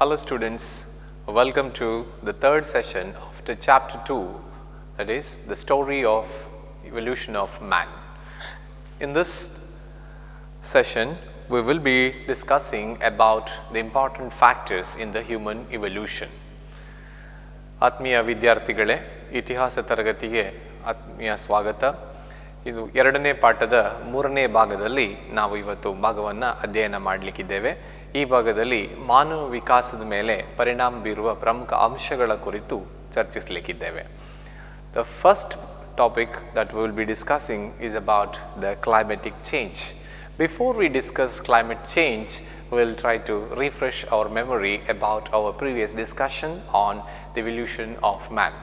Hello students, welcome to the third session of the chapter 2, that is the story of evolution of man. In this session, we will be discussing about the important factors in the human evolution. ಆತ್ಮೀಯ ವಿದ್ಯಾರ್ಥಿಗಳೇ, ಇತಿಹಾಸ ತರಗತಿಗೆ ಆತ್ಮೀಯ ಸ್ವಾಗತ. ಇದು ಎರಡನೇ ಪಾಠದ ಮೂರನೇ ಭಾಗದಲ್ಲಿ ನಾವು ಇವತ್ತು ಭಾಗವನ್ನು ಅಧ್ಯಯನ ಮಾಡಲಿಕ್ಕಿದ್ದೇವೆ. ಈ ಭಾಗದಲ್ಲಿ ಮಾನವ ವಿಕಾಸದ ಮೇಲೆ ಪರಿಣಾಮ ಬೀರುವ ಪ್ರಮುಖ ಅಂಶಗಳ ಕುರಿತು ಚರ್ಚಿಸಲಿಕ್ಕಿದ್ದೇವೆ. The first topic that we will be discussing is about the climatic change. Before we discuss climate change, we will try to refresh our memory about our previous discussion on the evolution of man.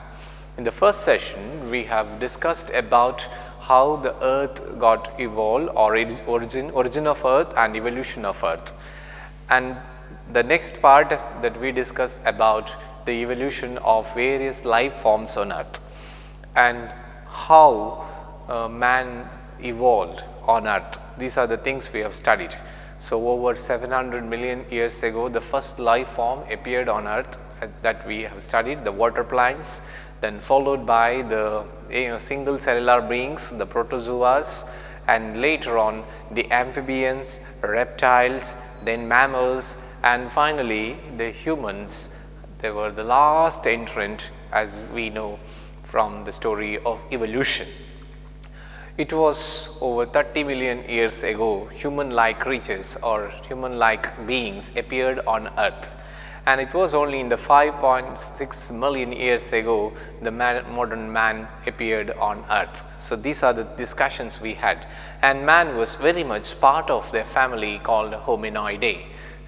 In the first session, we have discussed about how the earth got evolved, or its origin of earth and evolution of earth. And the next part that we discussed about the evolution of various life forms on earth and how man evolved on earth. These are the things we have studied. So over 700 million years ago, the first life form appeared on earth that we have studied, the water plants, then followed by the single cellular beings, the protozoas, and later on the amphibians, reptiles, then mammals, and finally the humans. They were the last entrant, as we know from the story of evolution. It was over 30 million years ago, human-like creatures or human-like beings appeared on earth. And it was only in the 5.6 million years ago the modern man appeared on earth. So these are the discussions we had, and man was very much part of their family called Hominoidae.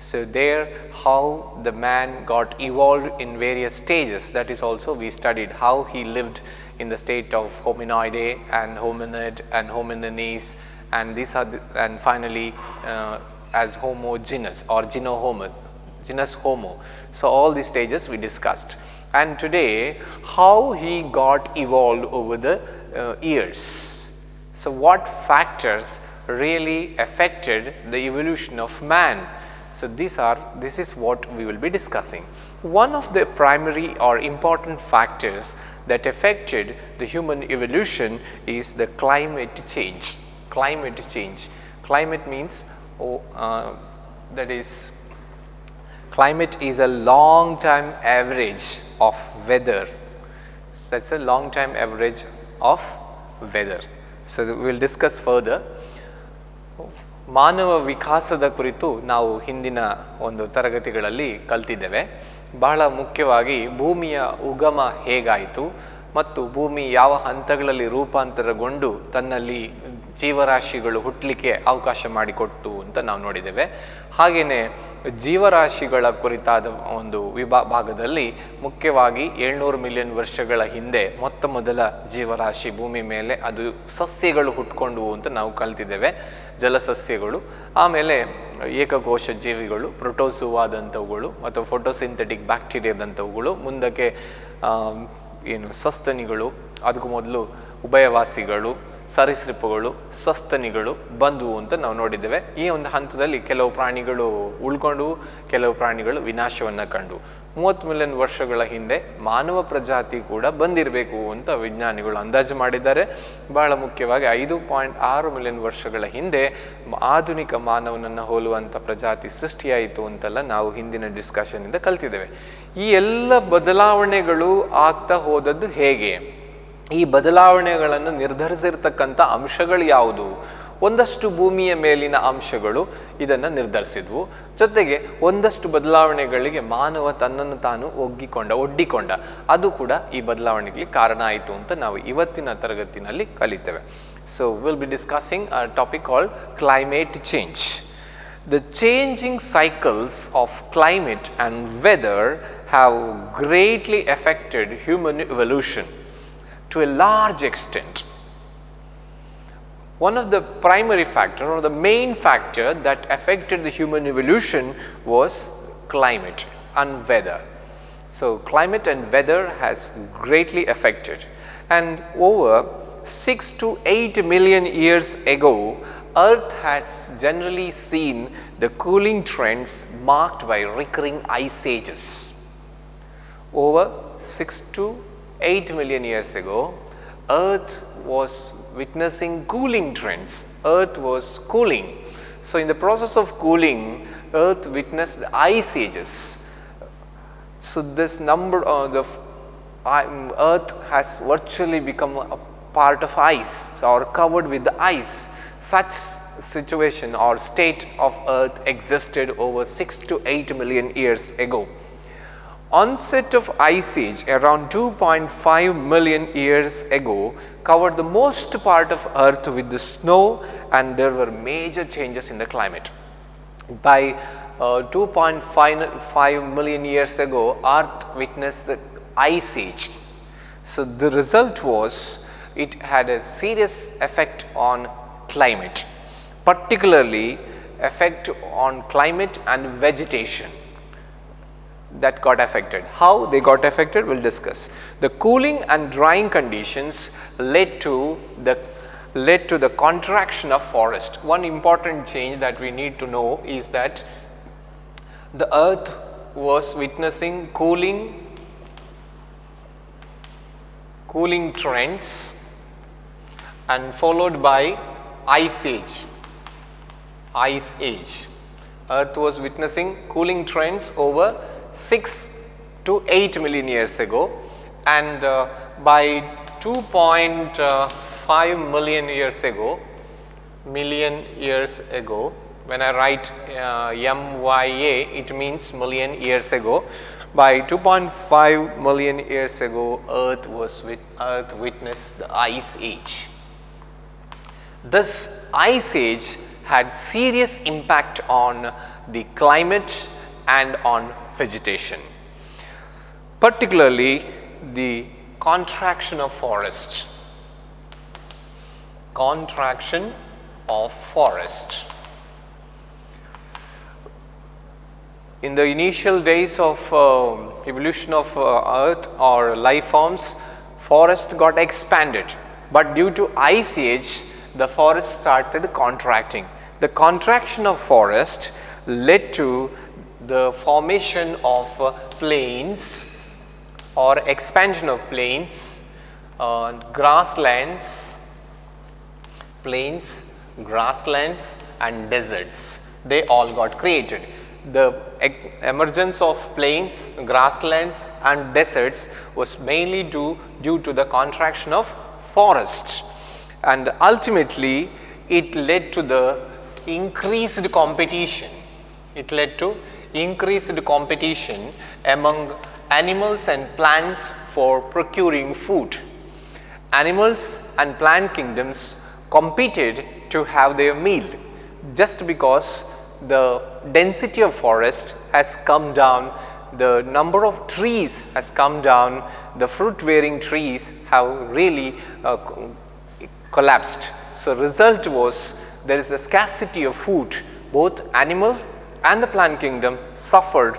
So there how the man got evolved in various stages, that is also we studied how he lived in the state of Hominoidae and hominid and hominines, and these are and finally as Homo genus or genus Homo. So all these stages we discussed, and today how he got evolved over the years. So what factors really affected the evolution of man? So this is what we will be discussing. One of the primary or important factors that affected the human evolution is the climate change. Climate change. Climate means climate is a long time average of weather. That's a long time average of weather. So we will discuss further. ಮಾನವ ವಿಕಾಸದ ಕುರಿತು ನಾವು ಹಿಂದಿನ ಒಂದು ತರಗತಿಗಳಲ್ಲಿ ಕಲ್ತಿದ್ದೇವೆ. ಬಹಳ ಮುಖ್ಯವಾಗಿ ಭೂಮಿಯ ಉಗಮ ಹೇಗಾಯಿತು ಮತ್ತು ಭೂಮಿ ಯಾವ ಹಂತಗಳಲ್ಲಿ ರೂಪಾಂತರಗೊಂಡು ತನ್ನಲ್ಲಿ ಜೀವರಾಶಿಗಳು ಹುಟ್ಟಲಿಕ್ಕೆ ಅವಕಾಶ ಮಾಡಿಕೊಟ್ಟು ಅಂತ ನಾವು ನೋಡಿದ್ದೇವೆ. ಹಾಗೆಯೇ ಜೀವರಾಶಿಗಳ ಕುರಿತಾದ ಒಂದು ಭಾಗದಲ್ಲಿ ಮುಖ್ಯವಾಗಿ 700 ಮಿಲಿಯನ್ ವರ್ಷಗಳ ಹಿಂದೆ ಮೊತ್ತ ಮೊದಲ ಜೀವರಾಶಿ ಭೂಮಿ ಮೇಲೆ ಅದು ಸಸ್ಯಗಳು ಹುಟ್ಕೊಂಡವು ಅಂತ ನಾವು ಕಲ್ತಿದ್ದೇವೆ, ಜಲಸಸ್ಯಗಳು. ಆಮೇಲೆ ಏಕಕೋಶ ಜೀವಿಗಳು, ಪ್ರೋಟೋಜೋವಾದಂಥವುಗಳು ಮತ್ತು ಫೋಟೋಸಿಂಥೆಟಿಕ್ ಬ್ಯಾಕ್ಟೀರಿಯಾದಂಥವುಗಳು, ಮುಂದಕ್ಕೆ ಸಸ್ತನಿಗಳು, ಅದಕ್ಕೂ ಮೊದಲು ಉಭಯವಾಸಿಗಳು, ಸರೀಸೃಪಗಳು, ಸಸ್ತನಿಗಳು ಬಂದವು ಅಂತ ನಾವು ನೋಡಿದ್ದೇವೆ. ಈ ಒಂದು ಹಂತದಲ್ಲಿ ಕೆಲವು ಪ್ರಾಣಿಗಳು ಉಳ್ಕೊಂಡವು, ಕೆಲವು ಪ್ರಾಣಿಗಳು ವಿನಾಶವನ್ನು ಕಂಡು. 30 ಮಿಲಿಯನ್ ವರ್ಷಗಳ ಹಿಂದೆ ಮಾನವ ಪ್ರಜಾತಿ ಕೂಡ ಬಂದಿರಬೇಕು ಅಂತ ವಿಜ್ಞಾನಿಗಳು ಅಂದಾಜು ಮಾಡಿದ್ದಾರೆ. ಬಹಳ ಮುಖ್ಯವಾಗಿ 5.6 ಮಿಲಿಯನ್ ವರ್ಷಗಳ ಹಿಂದೆ ಆಧುನಿಕ ಮಾನವನನ್ನು ಹೋಲುವಂಥ ಪ್ರಜಾತಿ ಸೃಷ್ಟಿಯಾಯಿತು ಅಂತೆಲ್ಲ ನಾವು ಹಿಂದಿನ ಡಿಸ್ಕಷನ್ನಿಂದ ಕಲ್ತಿದ್ದೇವೆ. ಈ ಎಲ್ಲ ಬದಲಾವಣೆಗಳು ಆಗ್ತಾ ಹೋದದ್ದು ಹೇಗೆ? ಈ ಬದಲಾವಣೆಗಳನ್ನು ನಿರ್ಧರಿಸಿರ್ತಕ್ಕಂಥ ಅಂಶಗಳು ಯಾವುದು? ಒಂದಷ್ಟು ಭೂಮಿಯ ಮೇಲಿನ ಅಂಶಗಳು ಇದನ್ನು ನಿರ್ಧರಿಸಿದ್ವು. ಜೊತೆಗೆ ಒಂದಷ್ಟು ಬದಲಾವಣೆಗಳಿಗೆ ಮಾನವ ತನ್ನನ್ನು ತಾನು ಒಡ್ಡಿಕೊಂಡ ಅದು ಕೂಡ ಈ ಬದಲಾವಣೆಗಳಿಗೆ ಕಾರಣ ಆಯಿತು ಅಂತ ನಾವು ಇವತ್ತಿನ ತರಗತಿನಲ್ಲಿ ಕಲಿತೇವೆ. So will be discussing a topic called climate change. The changing cycles of climate and weather have greatly affected human evolution to a large extent. One of the primary factor or the main factor that affected the human evolution was climate and weather. So climate and weather has greatly affected, and over 6 to 8 million years ago Earth has generally seen the cooling trends marked by recurring ice ages. Over 6 to 8 million years ago, Earth was witnessing cooling trends. Earth was cooling. So, in the process of cooling, Earth witnessed ice ages. So, this number of the Earth has virtually become a part of ice or covered with the ice. Such situation or state of Earth existed over 6 to 8 million years ago. Onset of ice age around 2.5 million years ago covered the most part of Earth with the snow, and there were major changes in the climate. By 2.5 million years ago, Earth witnessed the ice age. So, the result was it had a serious effect on climate, particularly effect on climate and vegetation that got affected. How they got affected, we will discuss. The cooling and drying conditions led to the contraction of forest. One important change that we need to know is that the Earth was witnessing cooling trends and followed by ice age. Earth was witnessing cooling trends over 6 to 8 million years ago, and by 2.5 million years ago, when I write MYA, it means million years ago. By 2.5 million years ago, Earth witnessed the ice age. This ice age had serious impact on the climate and on vegetation, particularly the contraction of forest. In the initial days of evolution of Earth or life forms, forest got expanded, but due to ice age, the forest started contracting. The contraction of forest led to the formation of plains or expansion of plains, grasslands and deserts. They all got created. The emergence of plains, grasslands and deserts was mainly due to the contraction of forest, and ultimately it led to the increased competition. Among animals and plants for procuring food. Animals and plant kingdoms competed to have their meal, just because the density of forest has come down, the number of trees has come down, the fruit bearing trees have really collapsed. So, result was there is a scarcity of food. Both animal and the plant kingdom suffered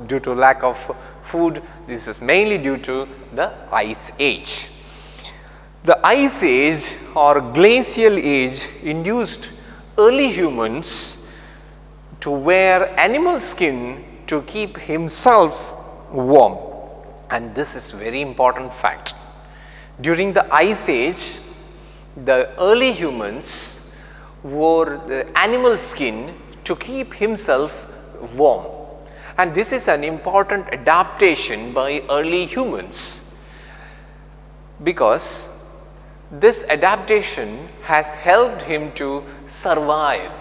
due to lack of food. This is mainly due to the ice age. The ice age or glacial age induced early humans to wear animal skin to keep himself warm, and this is very important fact. During the ice age, the early humans wore the animal skin to keep himself warm, and this is an important adaptation by early humans, because this adaptation has helped him to survive.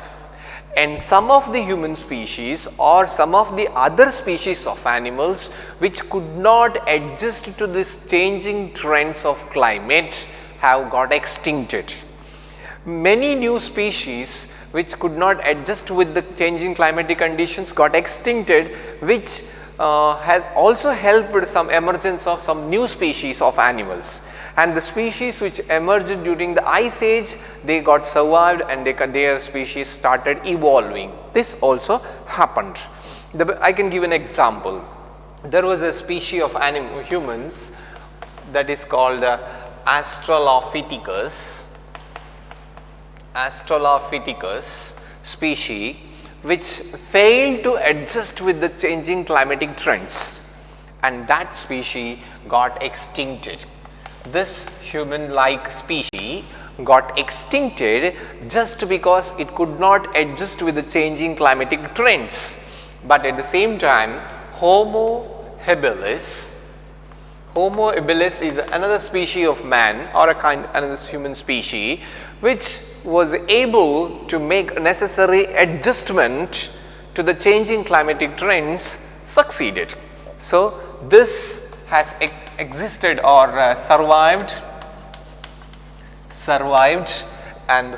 And some of the human species or some of the other species of animals which could not adjust to this changing trends of climate have got extincted. Many new species which could not adjust with the changing climatic conditions got extincted, which has also helped some emergence of some new species of animals, and the species which emerged during the ice age, they got survived and their species started evolving. This also happened. I can give an example. There was a species of humans that is called Australopithecus. Australopithecus species which failed to adjust with the changing climatic trends, and that species got extincted. This human-like species got extincted just because it could not adjust with the changing climatic trends. But at the same time, Homo habilis is another species of man, or another human species, which was able to make necessary adjustment to the changing climatic trends, succeeded. So this has existed or survived, and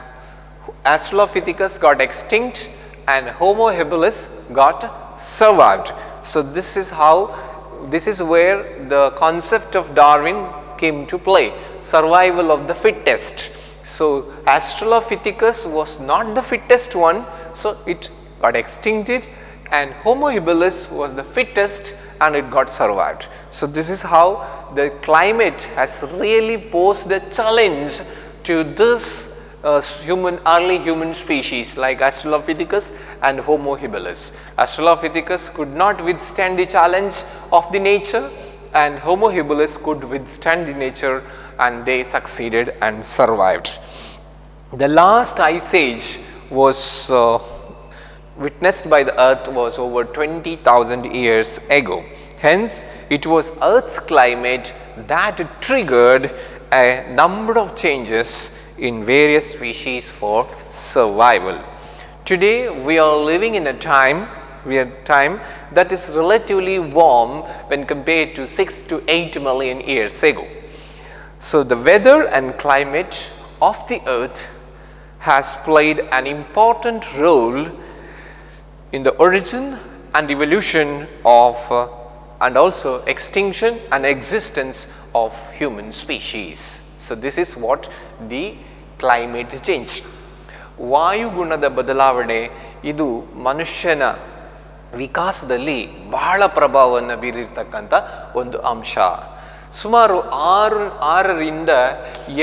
Australopithecus got extinct and Homo habilis got survived. So this is where the concept of Darwin came to play, survival of the fittest. So Australopithecus was not the fittest one, so it got extincted, and Homo habilis was the fittest and it got survived. So this is how the climate has really posed a challenge to this early human species like Australopithecus and Homo habilis. Australopithecus could not withstand the challenge of the nature, and Homo habilis could withstand the nature, and they succeeded and survived. The last ice age was witnessed by the earth was over 20,000 years ago. Hence, it was Earth's climate that triggered a number of changes in various species for survival. Today, we are living in a time that is relatively warm when compared to 6 to 8 million years ago. So the weather and climate of the earth has played an important role in the origin and evolution of and also extinction and existence of human species. So this is what the climate change. ವಾಯುಗುಣದ ಬದಲಾವಣೆ ಇದು ಮನುಷ್ಯನ ವಿಕಾಸದಲ್ಲಿ ಬಹಳ ಪ್ರಭಾವವನ್ನು ಬೀರಿರ್ತಕ್ಕಂಥ ಒಂದು ಅಂಶ. ಸುಮಾರು 6ರಿಂದ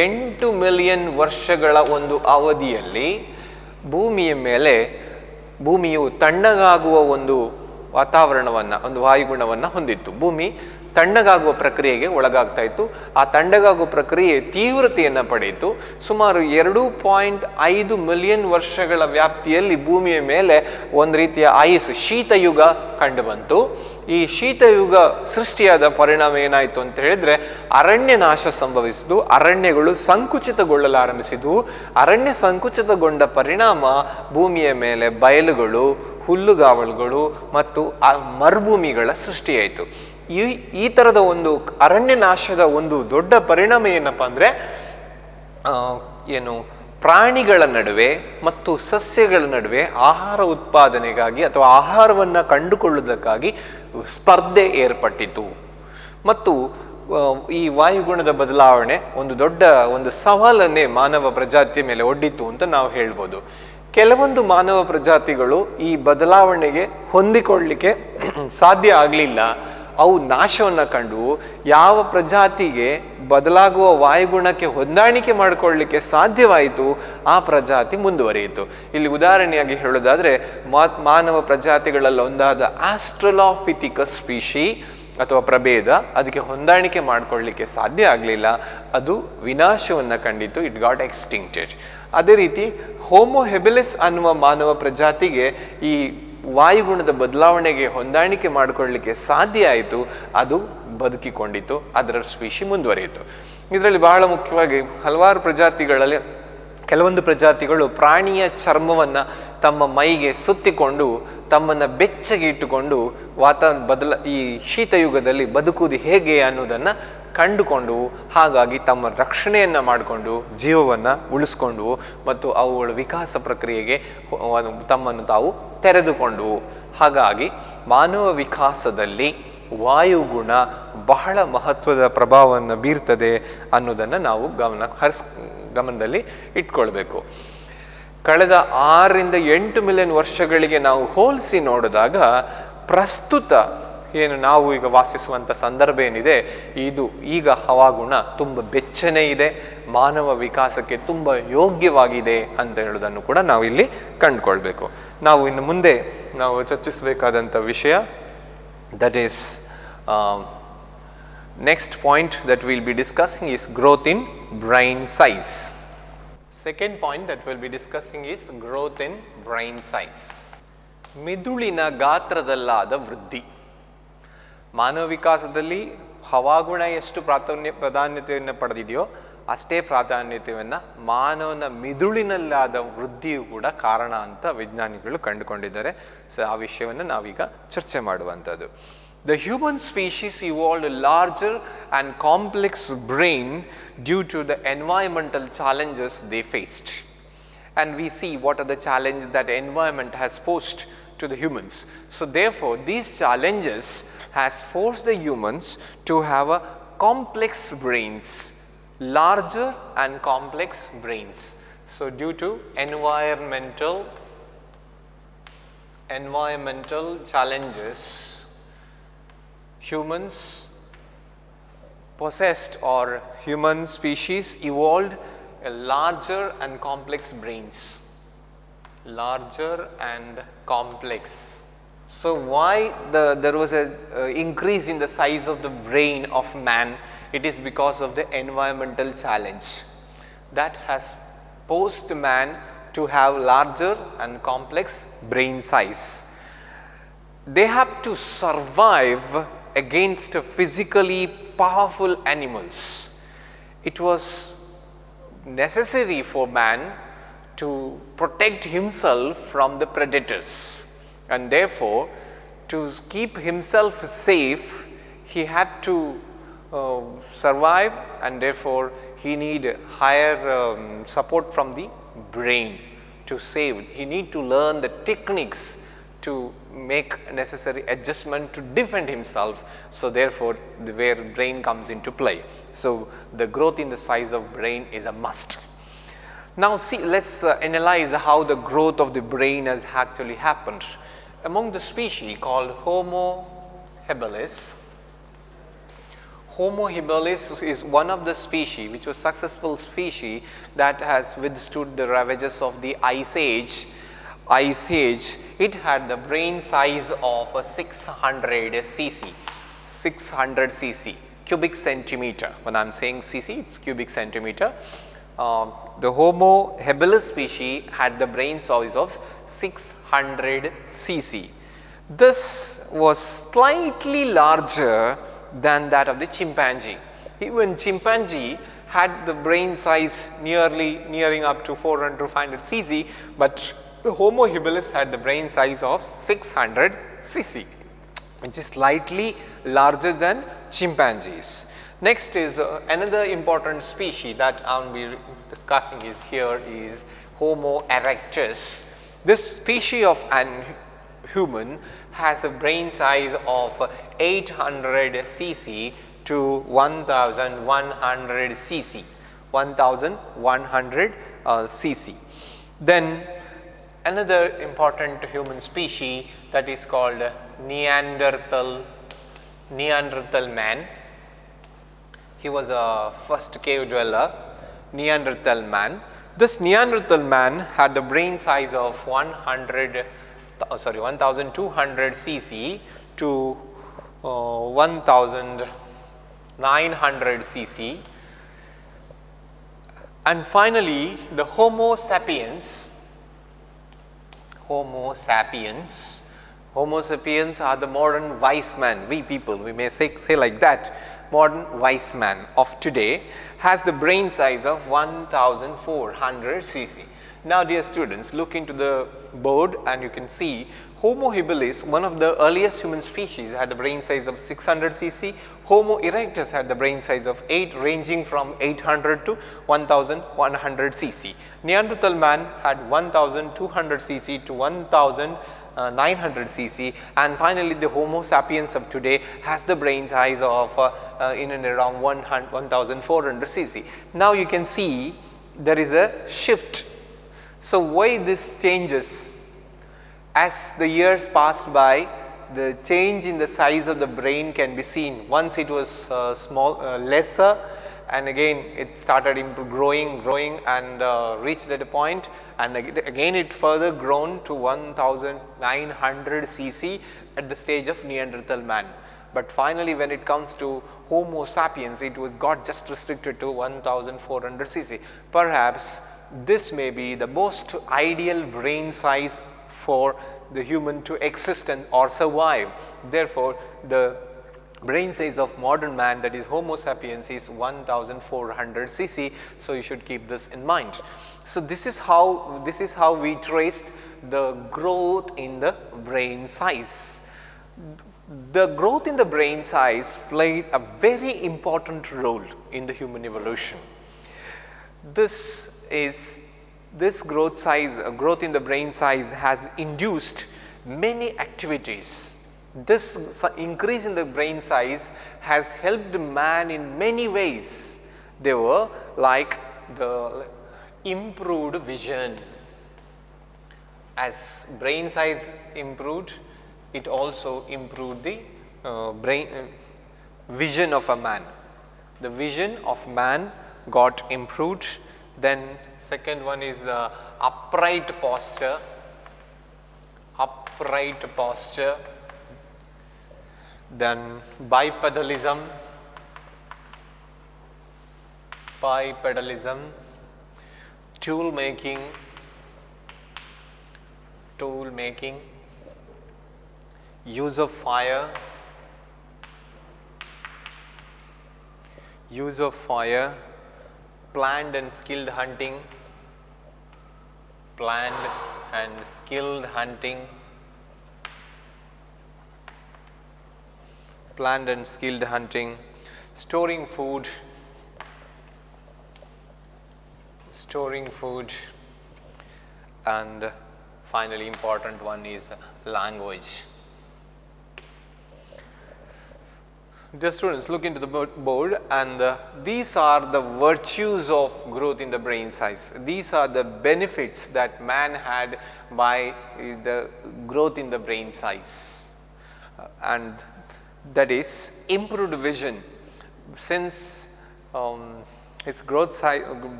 8 million ವರ್ಷಗಳ ಒಂದು ಅವಧಿಯಲ್ಲಿ ಭೂಮಿಯು ತಣ್ಣಗಾಗುವ ಒಂದು ವಾತಾವರಣವನ್ನು, ಒಂದು ವಾಯುಗುಣವನ್ನು ಹೊಂದಿತ್ತು. ಭೂಮಿ ತಣ್ಣಗಾಗುವ ಪ್ರಕ್ರಿಯೆಗೆ ಒಳಗಾಗ್ತಾ ಇತ್ತು. ಆ ತಣ್ಣಗಾಗುವ ಪ್ರಕ್ರಿಯೆ ತೀವ್ರತೆಯನ್ನು ಪಡೆಯಿತು. ಸುಮಾರು 2.5 ಮಿಲಿಯನ್ ವರ್ಷಗಳ ವ್ಯಾಪ್ತಿಯಲ್ಲಿ ಭೂಮಿಯ ಮೇಲೆ ಒಂದು ರೀತಿಯ ಶೀತಯುಗ ಕಂಡುಬಂತು. ಈ ಶೀತಯುಗ ಸೃಷ್ಟಿಯಾದ ಪರಿಣಾಮ ಏನಾಯಿತು ಅಂತ ಹೇಳಿದ್ರೆ, ಅರಣ್ಯ ನಾಶ ಸಂಭವಿಸಿತು, ಅರಣ್ಯಗಳು ಸಂಕುಚಿತಗೊಳ್ಳಲಾರಂಭಿಸಿದವು. ಅರಣ್ಯ ಸಂಕುಚಿತಗೊಂಡ ಪರಿಣಾಮ ಭೂಮಿಯ ಮೇಲೆ ಬಯಲುಗಳು, ಹುಲ್ಲುಗಾವಲುಗಳು ಮತ್ತು ಮರುಭೂಮಿಗಳ ಸೃಷ್ಟಿಯಾಯಿತು. ಈ ಥರದ ಒಂದು ಅರಣ್ಯ ನಾಶದ ಒಂದು ದೊಡ್ಡ ಪರಿಣಾಮ ಏನಪ್ಪ ಅಂದರೆ, ಪ್ರಾಣಿಗಳ ನಡುವೆ ಮತ್ತು ಸಸ್ಯಗಳ ನಡುವೆ ಆಹಾರ ಉತ್ಪಾದನೆಗಾಗಿ ಅಥವಾ ಆಹಾರವನ್ನು ಕಂಡುಕೊಳ್ಳುವುದಕ್ಕಾಗಿ ಸ್ಪರ್ಧೆ ಏರ್ಪಟ್ಟಿತು. ಮತ್ತು ಈ ವಾಯುಗುಣದ ಬದಲಾವಣೆ ಒಂದು ದೊಡ್ಡ ಒಂದು ಸವಾಲನ್ನೇ ಮಾನವ ಪ್ರಜಾತಿಯ ಮೇಲೆ ಒಡ್ಡಿತು ಅಂತ ನಾವು ಹೇಳ್ಬೋದು. ಕೆಲವೊಂದು ಮಾನವ ಪ್ರಜಾತಿಗಳು ಈ ಬದಲಾವಣೆಗೆ ಹೊಂದಿಕೊಳ್ಳಲಿಕ್ಕೆ ಸಾಧ್ಯ ಆಗಲಿಲ್ಲ, ಅವು ನಾಶವನ್ನು ಕಂಡು. ಯಾವ ಪ್ರಜಾತಿಗೆ ಬದಲಾಗುವ ವಾಯುಗುಣಕ್ಕೆ ಹೊಂದಾಣಿಕೆ ಮಾಡಿಕೊಳ್ಳಲಿಕ್ಕೆ ಸಾಧ್ಯವಾಯಿತು, ಆ ಪ್ರಜಾತಿ ಮುಂದುವರಿಯಿತು. ಇಲ್ಲಿ ಉದಾಹರಣೆಯಾಗಿ ಹೇಳೋದಾದರೆ, ಮಾನವ ಪ್ರಜಾತಿಗಳಲ್ಲಿ ಒಂದಾದ ಆಸ್ಟ್ರಲೋಪಿಥಿಕಸ್ ಸ್ಪೀಶಿ ಅಥವಾ ಪ್ರಭೇದ, ಅದಕ್ಕೆ ಹೊಂದಾಣಿಕೆ ಮಾಡಿಕೊಳ್ಳಲಿಕ್ಕೆ ಸಾಧ್ಯ ಆಗಲಿಲ್ಲ, ಅದು ವಿನಾಶವನ್ನು ಕಂಡಿತು, ಇಟ್ ಗಾಟ್ ಎಕ್ಸ್ಟಿಂಕ್ಟೆಡ್. ಅದೇ ರೀತಿ ಹೋಮೋ ಹೆಬಿಲಿಸ್ ಅನ್ನುವ ಮಾನವ ಪ್ರಜಾತಿಗೆ ಈ ವಾಯುಗುಣದ ಬದಲಾವಣೆಗೆ ಹೊಂದಾಣಿಕೆ ಮಾಡಿಕೊಳ್ಳಲಿಕ್ಕೆ ಸಾಧ್ಯ ಆಯಿತು, ಅದು ಬದುಕಿಕೊಂಡಿತು, ಅದರ ಸ್ಪೀಶಿ ಮುಂದುವರಿಯಿತು. ಇದರಲ್ಲಿ ಬಹಳ ಮುಖ್ಯವಾಗಿ ಹಲವಾರು ಪ್ರಜಾತಿಗಳಲ್ಲಿ ಕೆಲವೊಂದು ಪ್ರಜಾತಿಗಳು ಪ್ರಾಣಿಯ ಚರ್ಮವನ್ನು ತಮ್ಮ ಮೈಗೆ ಸುತ್ತಿಕೊಂಡು ತಮ್ಮನ್ನು ಬೆಚ್ಚಗೆ ಇಟ್ಟುಕೊಂಡು ಈ ಶೀತಯುಗದಲ್ಲಿ ಬದುಕುವುದು ಹೇಗೆ ಅನ್ನೋದನ್ನು ಕಂಡುಕೊಂಡು, ಹಾಗಾಗಿ ತಮ್ಮ ರಕ್ಷಣೆಯನ್ನು ಮಾಡಿಕೊಂಡು ಜೀವವನ್ನು ಉಳಿಸ್ಕೊಂಡು ಮತ್ತು ಅವುಗಳ ವಿಕಾಸ ಪ್ರಕ್ರಿಯೆಗೆ ತಮ್ಮನ್ನು ತಾವು ತೆರೆದುಕೊಂಡು. ಹಾಗಾಗಿ ಮಾನವ ವಿಕಾಸದಲ್ಲಿ ವಾಯುಗುಣ ಬಹಳ ಮಹತ್ವದ ಪ್ರಭಾವವನ್ನು ಬೀರ್ತದೆ ಅನ್ನೋದನ್ನು ನಾವು ಗಮನದಲ್ಲಿ ಇಟ್ಕೊಳ್ಬೇಕು. ಕಳೆದ 6ರಿಂದ 8 ಮಿಲಿಯನ್ ವರ್ಷಗಳಿಗೆ ನಾವು ಹೋಲಿಸಿ ನೋಡಿದಾಗ ಪ್ರಸ್ತುತ ಏನು ನಾವು ಈಗ ವಾಸಿಸುವಂಥ ಸಂದರ್ಭ ಏನಿದೆ ಇದು ಈಗ ಹವಾಗುಣ ತುಂಬ ಬೆಚ್ಚನೆ ಇದೆ, ಮಾನವ ವಿಕಾಸಕ್ಕೆ ತುಂಬ ಯೋಗ್ಯವಾಗಿದೆ ಅಂತ ಹೇಳೋದನ್ನು ಕೂಡ ನಾವು ಇಲ್ಲಿ ಕಂಡುಕೊಳ್ಬೇಕು. ನಾವು ಇನ್ನು ಮುಂದೆ ನಾವು ಚರ್ಚಿಸಬೇಕಾದಂಥ ವಿಷಯ, that is next point that we will be discussing is growth in brain size. Second point that we will be discussing is growth in brain size. ಮಿದುಳಿನ ಗಾತ್ರದಲ್ಲಾದ ವೃದ್ಧಿ. ಮಾನವ ವಿಕಾಸದಲ್ಲಿ ಹವಾಗುಣ ಎಷ್ಟು ಪ್ರಾಧಾನ್ಯತೆಯನ್ನು ಪಡೆದಿದೆಯೋ ಅಷ್ಟೇ ಪ್ರಾಧಾನ್ಯತೆಯನ್ನು ಮಾನವನ ಮಿದುಳಿನಲ್ಲಾದ ವೃದ್ಧಿಯು ಕೂಡ ಕಾರಣ ಅಂತ ವಿಜ್ಞಾನಿಗಳು ಕಂಡುಕೊಂಡಿದ್ದಾರೆ. ಸೊ ಆ ವಿಷಯವನ್ನು ನಾವೀಗ ಚರ್ಚೆ ಮಾಡುವಂಥದ್ದು. The human species evolved a larger and complex brain due to the environmental challenges they faced. And we see what are the challenges that environment has posed to the humans. So therefore, these challenges has forced the humans to have a complex brains, larger and complex brains. So due to environmental challenges, humans possessed or human species evolved a larger and complex brains. Larger and complex. So why there was a increase in the size of the brain of man? It is because of the environmental challenge that has posed man to have larger and complex brain size. They have to survive against physically powerful animals. It was necessary for man to protect himself from the predators, and therefore to keep himself safe he had to survive, and therefore he need higher support from the brain to save. He need to learn the techniques to make necessary adjustment to defend himself. So therefore where brain comes into play. So the growth in the size of brain is a must. Now see, let's analyze how the growth of the brain has actually happened. Among the species called Homo habilis, Homo habilis is one of the species which was successful species that has withstood the ravages of the Ice Age. It had the brain size of 600 cc, 600 cc, cubic centimeter. When I am saying cc, it is cubic centimeter. The Homo habilis species had the brain size of 600 cc. This was slightly larger than that of the chimpanzee. Even chimpanzee had the brain size nearing up to 400 to 500 cc, but the Homo habilis had the brain size of 600 cc, which is slightly larger than chimpanzees. Next is another important species that I will be discussing is Homo erectus. This species of an human has a brain size of 800 cc to 1100 cc, 1100 cc. Then another important human species that is called Neanderthal man. He was a first cave dweller, Neanderthal man. This Neanderthal man had the brain size of 1200 cc to 1900 cc. And finally, the Homo sapiens. Homo sapiens are the modern wise man. We people, we may say like that. Modern wise man of today has the brain size of 1400 cc. Now dear students, look into the board and you can see Homo habilis, one of the earliest human species, had the brain size of 600 cc. Homo erectus had the brain size of 8, ranging from 800 to 1100 cc. Neanderthal man had 1200 cc to 1900 cc, and finally the Homo sapiens of today has the brain size of in and around 1400 cc. Now you can see there is a shift. So why this changes? As the years passed by, the change in the size of the brain can be seen. Once it was lesser, and again it started growing and reached at a point, and again it further grown to 1900 cc at the stage of Neanderthal man. But finally when it comes to Homo sapiens, it was got just restricted to 1400 cc. Perhaps this may be the most ideal brain size for the human to exist and or survive. Therefore, the brain size of modern man, that is Homo sapiens, is 1400 cc. So you should keep this in mind. So this is how we traced the growth in the brain size. The growth in the brain size played a very important role in the human evolution. This growth in the brain size has induced many activities. This increase in the brain size has helped man in many ways. They were like the improved vision. As brain size improved, it also improved the vision of a man. The vision of man got improved. Then second one is upright posture. Then bipedalism, tool making, use of fire, planned and skilled hunting, storing food, and finally important one is language. Dear students, look into the board, and these are the virtues of growth in the brain size. These are the benefits that man had by the growth in the brain size, and that is improved vision. Since his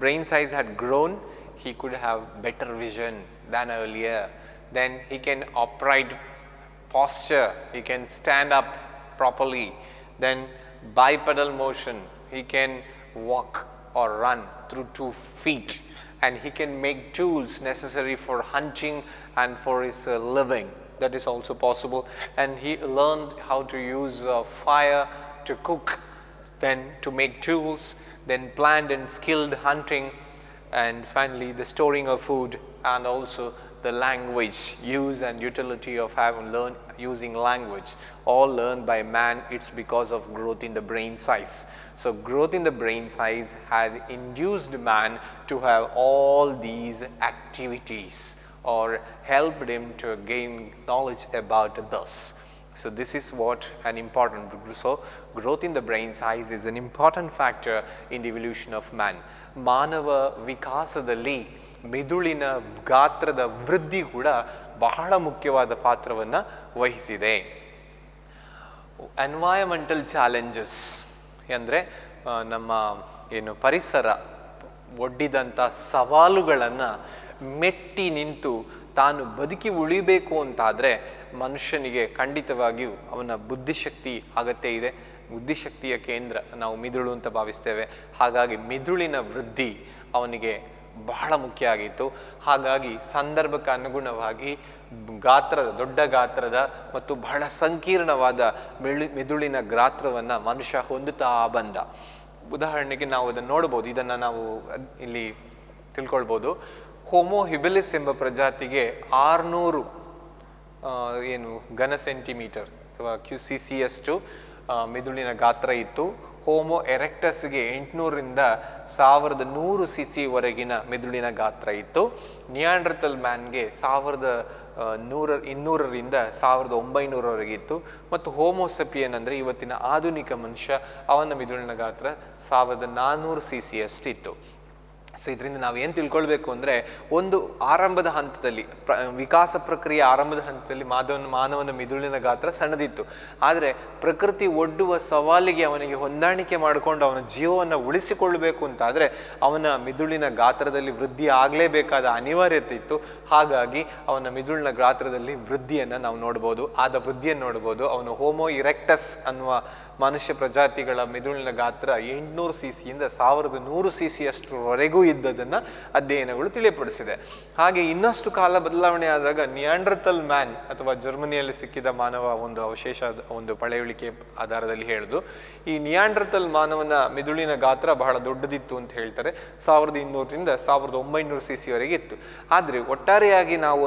brain size had grown, he could have better vision than earlier. Then he can upright posture, he can stand up properly. Then bipedal motion, he can walk or run through 2 feet, and he can make tools necessary for hunting and for his living. That is also possible. And he learned how to use fire to cook, then to make tools, then planned and skilled hunting, and finally the storing of food, and also the language, use and utility of having learned using language, all learned by man. It's because of growth in the brain size. So growth in the brain size had induced man to have all these activities, or helped him to gain knowledge about this. So this is what an important, so growth in the brain size is an important factor in the evolution of man. ಮಾನವ ವಿಕಾಸದಲ್ಲಿ ಮಿದುಳಿನ ಗಾತ್ರದ ವೃದ್ಧಿ ಕೂಡ ಬಹಳ ಮುಖ್ಯವಾದ ಪಾತ್ರವನ್ನು ವಹಿಸಿದೆ. Environmental challenges ಅಂದರೆ ನಮ್ಮ ಪರಿಸರ ಒಡ್ಡಿದಂಥ ಸವಾಲುಗಳನ್ನು ಮೆಟ್ಟಿ ನಿಂತು ತಾನು ಬದುಕಿ ಉಳಿಬೇಕು ಅಂತಾದರೆ ಮನುಷ್ಯನಿಗೆ ಖಂಡಿತವಾಗಿಯೂ ಅವನ ಬುದ್ಧಿಶಕ್ತಿ ಅಗತ್ಯ ಇದೆ. ಬುದ್ಧಿಶಕ್ತಿಯ ಕೇಂದ್ರ ನಾವು ಮಿದುಳು ಅಂತ ಭಾವಿಸ್ತೇವೆ. ಹಾಗಾಗಿ ಮಿದುಳಿನ ವೃದ್ಧಿ ಅವನಿಗೆ ಬಹಳ ಮುಖ್ಯ ಆಗಿತ್ತು. ಹಾಗಾಗಿ ಸಂದರ್ಭಕ್ಕೆ ಅನುಗುಣವಾಗಿ ದೊಡ್ಡ ಗಾತ್ರದ ಮತ್ತು ಬಹಳ ಸಂಕೀರ್ಣವಾದ ಮಿದುಳಿನ ಗಾತ್ರವನ್ನು ಮನುಷ್ಯ ಹೊಂದುತ್ತಾ ಬಂದ. ಉದಾಹರಣೆಗೆ ನಾವು ಅದನ್ನು ನೋಡ್ಬೋದು, ಇದನ್ನು ನಾವು ಇಲ್ಲಿ ತಿಳ್ಕೊಳ್ಬೋದು. ಹೋಮೋ ಹಿಬಿಲಿಸ್ ಎಂಬ ಪ್ರಜಾತಿಗೆ 600 ಘನ ಸೆಂಟಿಮೀಟರ್ ಅಥವಾ QCCಯಷ್ಟು ಮಿದುಳಿನ ಗಾತ್ರ ಇತ್ತು. ಹೋಮೋ ಎರೆಕ್ಟಸ್ಗೆ 800ರಿಂದ 1100 cc ವರೆಗಿನ ಮಿದುಳಿನ ಗಾತ್ರ ಇತ್ತು. ನಿಯಾಂಡರ್ತಲ್ ಮ್ಯಾನ್ಗೆ 1200ರಿಂದ 1900 ವರೆಗೆ ಇತ್ತು. ಮತ್ತು ಹೋಮೋಸೆಪಿಯನ್ ಅಂದರೆ ಇವತ್ತಿನ ಆಧುನಿಕ ಮನುಷ್ಯ, ಅವನ ಮಿದುಳಿನ ಗಾತ್ರ 1400 cc ಅಷ್ಟಿತ್ತು. ಸೊ ಇದರಿಂದ ನಾವು ಏನು ತಿಳ್ಕೊಳ್ಬೇಕು ಅಂದರೆ, ಒಂದು ಆರಂಭದ ಹಂತದಲ್ಲಿ ವಿಕಾಸ ಪ್ರಕ್ರಿಯೆ ಆರಂಭದ ಹಂತದಲ್ಲಿ ಮಾನವನ ಮಿದುಳಿನ ಗಾತ್ರ ಸಣ್ಣದಿತ್ತು. ಆದರೆ ಪ್ರಕೃತಿ ಒಡ್ಡುವ ಸವಾಲಿಗೆ ಅವನಿಗೆ ಹೊಂದಾಣಿಕೆ ಮಾಡಿಕೊಂಡು ಅವನ ಜೀವವನ್ನು ಉಳಿಸಿಕೊಳ್ಳಬೇಕು ಅಂತಾದರೆ ಅವನ ಮಿದುಳಿನ ಗಾತ್ರದಲ್ಲಿ ವೃದ್ಧಿ ಆಗಲೇಬೇಕಾದ ಅನಿವಾರ್ಯತೆ ಇತ್ತು. ಹಾಗಾಗಿ ಅವನ ಮಿದುಳಿನ ಗಾತ್ರದಲ್ಲಿ ವೃದ್ಧಿಯನ್ನು ನಾವು ನೋಡ್ಬೋದು, ವೃದ್ಧಿಯನ್ನು ನೋಡ್ಬೋದು. ಅವನು ಹೋಮೋ ಇರೆಕ್ಟಸ್ ಅನ್ನುವ ಮನುಷ್ಯ ಪ್ರಜಾತಿಗಳ ಮಿದುಳಿನ ಗಾತ್ರ 800 cc-ಯಿಂದ 1100 cc ಅಷ್ಟರವರೆಗೂ ಇದ್ದದನ್ನು ಅಧ್ಯಯನಗಳು ತಿಳಿಯಪಡಿಸಿದೆ. ಹಾಗೆ ಇನ್ನಷ್ಟು ಕಾಲ ಬದಲಾವಣೆ ಆದಾಗ ನಿಯಾಂಡರ್ತಲ್ ಮ್ಯಾನ್ ಅಥವಾ ಜರ್ಮನಿಯಲ್ಲಿ ಸಿಕ್ಕಿದ ಮಾನವ ಒಂದು ಅವಶೇಷ, ಒಂದು ಪಳೆಯುಳಿಕೆ ಆಧಾರದಲ್ಲಿ ಹೇಳುದು, ಈ ನಿಯಾಂಡರ್ತಲ್ ಮಾನವನ ಮಿದುಳಿನ ಗಾತ್ರ ಬಹಳ ದೊಡ್ಡದಿತ್ತು ಅಂತ ಹೇಳ್ತಾರೆ. 1200ರಿಂದ 1900 cc-ವರೆಗೆ ಇತ್ತು. ಆದರೆ ಒಟ್ಟಾರೆಯಾಗಿ ನಾವು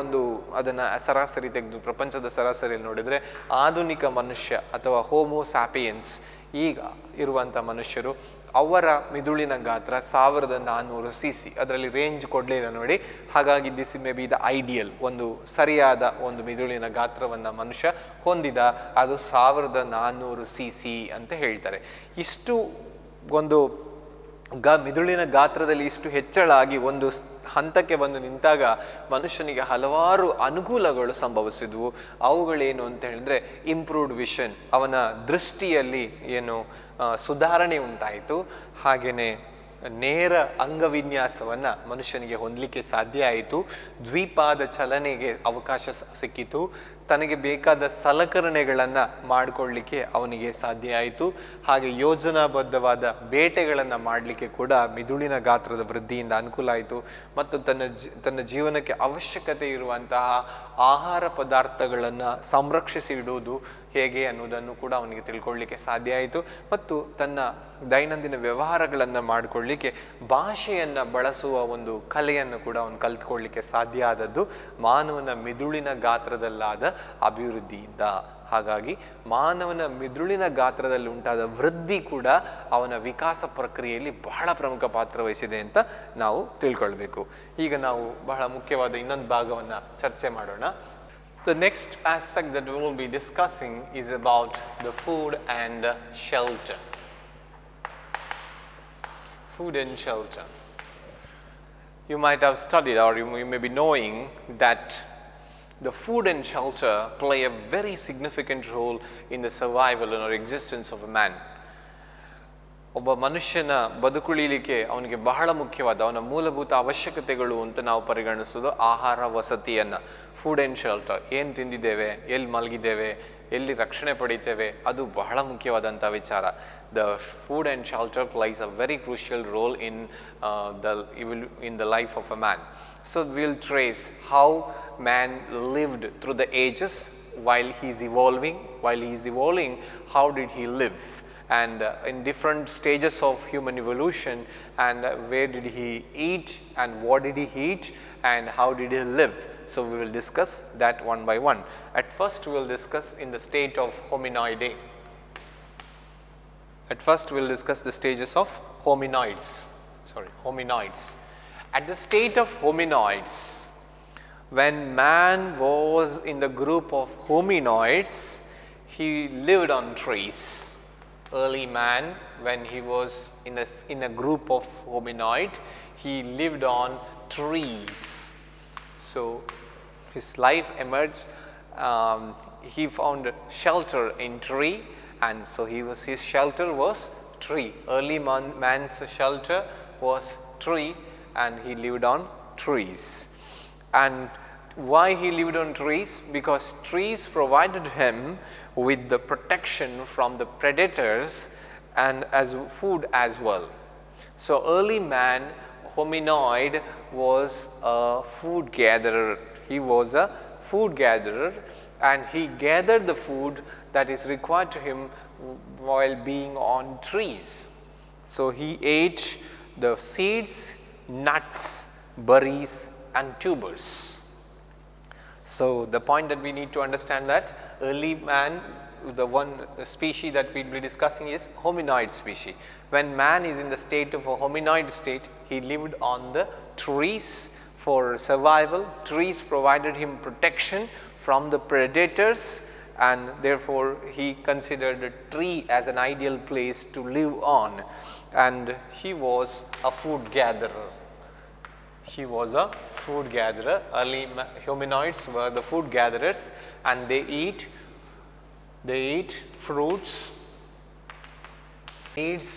ಅದನ್ನು ಸರಾಸರಿ ತೆಗೆದು ಪ್ರಪಂಚದ ಸರಾಸರಿಯಲ್ಲಿ ನೋಡಿದರೆ ಆಧುನಿಕ ಮನುಷ್ಯ ಅಥವಾ ಹೋಮೋ ಸ್ಯಾಪಿಯನ್ಸ್ ಈಗ ಇರುವಂಥ ಮನುಷ್ಯರು, ಅವರ ಮಿದುಳಿನ ಗಾತ್ರ 1400 cc. ಅದರಲ್ಲಿ ರೇಂಜ್ ಕೊಡಲಿಲ್ಲ ನೋಡಿ. ಹಾಗಾಗಿ this may be the ideal, ಒಂದು ಸರಿಯಾದ ಒಂದು ಮಿದುಳಿನ ಗಾತ್ರವನ್ನು ಮನುಷ್ಯ ಹೊಂದಿದ, ಅದು 1400 cc ಅಂತ ಹೇಳ್ತಾರೆ. ಇಷ್ಟು ಒಂದು ಮಿದುಳಿನ ಗಾತ್ರದಲ್ಲಿ ಇಷ್ಟು ಹೆಚ್ಚಳ ಆಗಿ ಒಂದು ಹಂತಕ್ಕೆ ಬಂದು ನಿಂತಾಗ ಮನುಷ್ಯನಿಗೆ ಹಲವಾರು ಅನುಕೂಲಗಳು ಸಂಭವಿಸಿದ್ವು. ಅವುಗಳೇನು ಅಂತ ಹೇಳಿದ್ರೆ, ಇಂಪ್ರೂವ್ಡ್ ವಿಷನ್, ಅವನ ದೃಷ್ಟಿಯಲ್ಲಿ ಏನು ಸುಧಾರಣೆ ಉಂಟಾಯಿತು. ಹಾಗೆಯೇ ನೇರ ಅಂಗವಿನ್ಯಾಸವನ್ನು ಮನುಷ್ಯನಿಗೆ ಹೊಂದಲಿಕ್ಕೆ ಸಾಧ್ಯ ಆಯಿತು. ದ್ವಿಪಾದ ಚಲನೆಗೆ ಅವಕಾಶ ಸಿಕ್ಕಿತು. ತನಗೆ ಬೇಕಾದ ಸಲಕರಣೆಗಳನ್ನು ಮಾಡಿಕೊಳ್ಳಲಿಕ್ಕೆ ಅವನಿಗೆ ಸಾಧ್ಯ ಆಯಿತು. ಹಾಗೆ ಯೋಜನಾಬದ್ಧವಾದ ಬೇಟೆಗಳನ್ನು ಮಾಡಲಿಕ್ಕೆ ಕೂಡ ಮಿದುಳಿನ ಗಾತ್ರದ ವೃದ್ಧಿಯಿಂದ ಅನುಕೂಲ ಆಯಿತು. ಮತ್ತು ತನ್ನ ಜೀವನಕ್ಕೆ ಅವಶ್ಯಕತೆ ಇರುವಂತಹ ಆಹಾರ ಪದಾರ್ಥಗಳನ್ನು ಸಂರಕ್ಷಿಸಿ ಇಡುವುದು ಹೇಗೆ ಅನ್ನೋದನ್ನು ಕೂಡ ಅವನಿಗೆ ತಿಳ್ಕೊಳ್ಳಿಕ್ಕೆ ಸಾಧ್ಯ ಆಯಿತು. ಮತ್ತು ತನ್ನ ದೈನಂದಿನ ವ್ಯವಹಾರಗಳನ್ನು ಮಾಡಿಕೊಳ್ಳಿಕ್ಕೆ ಭಾಷೆಯನ್ನು ಬಳಸುವ ಒಂದು ಕಲೆಯನ್ನು ಕೂಡ ಅವನು ಕಲ್ತ್ಕೊಳ್ಳಿಕ್ಕೆ ಸಾಧ್ಯ ಆದದ್ದು ಮಾನವನ ಮಿದುಳಿನ ಗಾತ್ರದಲ್ಲಾದ ಅಭಿವೃದ್ಧಿಯಿಂದ. ಹಾಗಾಗಿ ಮಾನವನ ಮಿದುಳಿನ ಗಾತ್ರದಲ್ಲಿ ಉಂಟಾದ ವೃದ್ಧಿ ಕೂಡ ಅವನ ವಿಕಾಸ ಪ್ರಕ್ರಿಯೆಯಲ್ಲಿ ಬಹಳ ಪ್ರಮುಖ ಪಾತ್ರ ವಹಿಸಿದೆ ಅಂತ ನಾವು ತಿಳ್ಕೊಳ್ಬೇಕು. ಈಗ ನಾವು ಬಹಳ ಮುಖ್ಯವಾದ ಇನ್ನೊಂದು ಭಾಗವನ್ನು ಚರ್ಚೆ ಮಾಡೋಣ. The next aspect that we will be discussing is about the food and shelter. Food and shelter. You might have studied, or you may be knowing that the food and shelter play a very significant role in the survival or existence of a man. ಒಬ್ಬ ಮನುಷ್ಯನ ಬದುಕುಳಿಲಿಕ್ಕೆ ಅವನಿಗೆ ಬಹಳ ಮುಖ್ಯವಾದ ಅವನ ಮೂಲಭೂತ ಅವಶ್ಯಕತೆಗಳು ಅಂತ ನಾವು ಪರಿಗಣಿಸೋದು ಆಹಾರ, ವಸತಿಯನ್ನು. ಫುಡ್ ಆ್ಯಂಡ್ ಶೆಲ್ಟರ್, ಏನು ತಿಂದಿದ್ದೇವೆ, ಎಲ್ಲಿ ಮಲಗಿದ್ದೇವೆ, ಎಲ್ಲಿ ರಕ್ಷಣೆ ಪಡಿತೇವೆ, ಅದು ಬಹಳ ಮುಖ್ಯವಾದಂಥ ವಿಚಾರ. The food and shelter place a very crucial role in the life of a man. So we'll trace how man lived through the ages while he is evolving. How did he live, and in different stages of human evolution, and where did he eat, and what did he eat, and how did he live. So we will discuss that one by one. At first we will discuss in the state of hominoidae. The stages of hominoids. At the state of hominoids, when man was in the group of hominoids, he lived on trees. Early man, when he was in a group of hominoid, he lived on trees. So his life emerged, he found shelter in tree, and so his shelter was tree. Early man's shelter was tree, and he lived on trees. And why he lived on trees? Because trees provided him with the protection from the predators and as food as well. So early man, hominoid, was a food gatherer. He was a food gatherer, and he gathered the food that is required to him while being on trees. So he ate the seeds, nuts, berries and tubers. So the point that we need to understand that early man, the one species that we will be discussing is hominoid species. When man is in the state of a hominoid state, he lived on the trees for survival. Trees provided him protection from the predators, and therefore he considered a tree as an ideal place to live on, and he was a food gatherer. He was a food gatherer. Early humanoids were the food gatherers, and they eat fruits, seeds,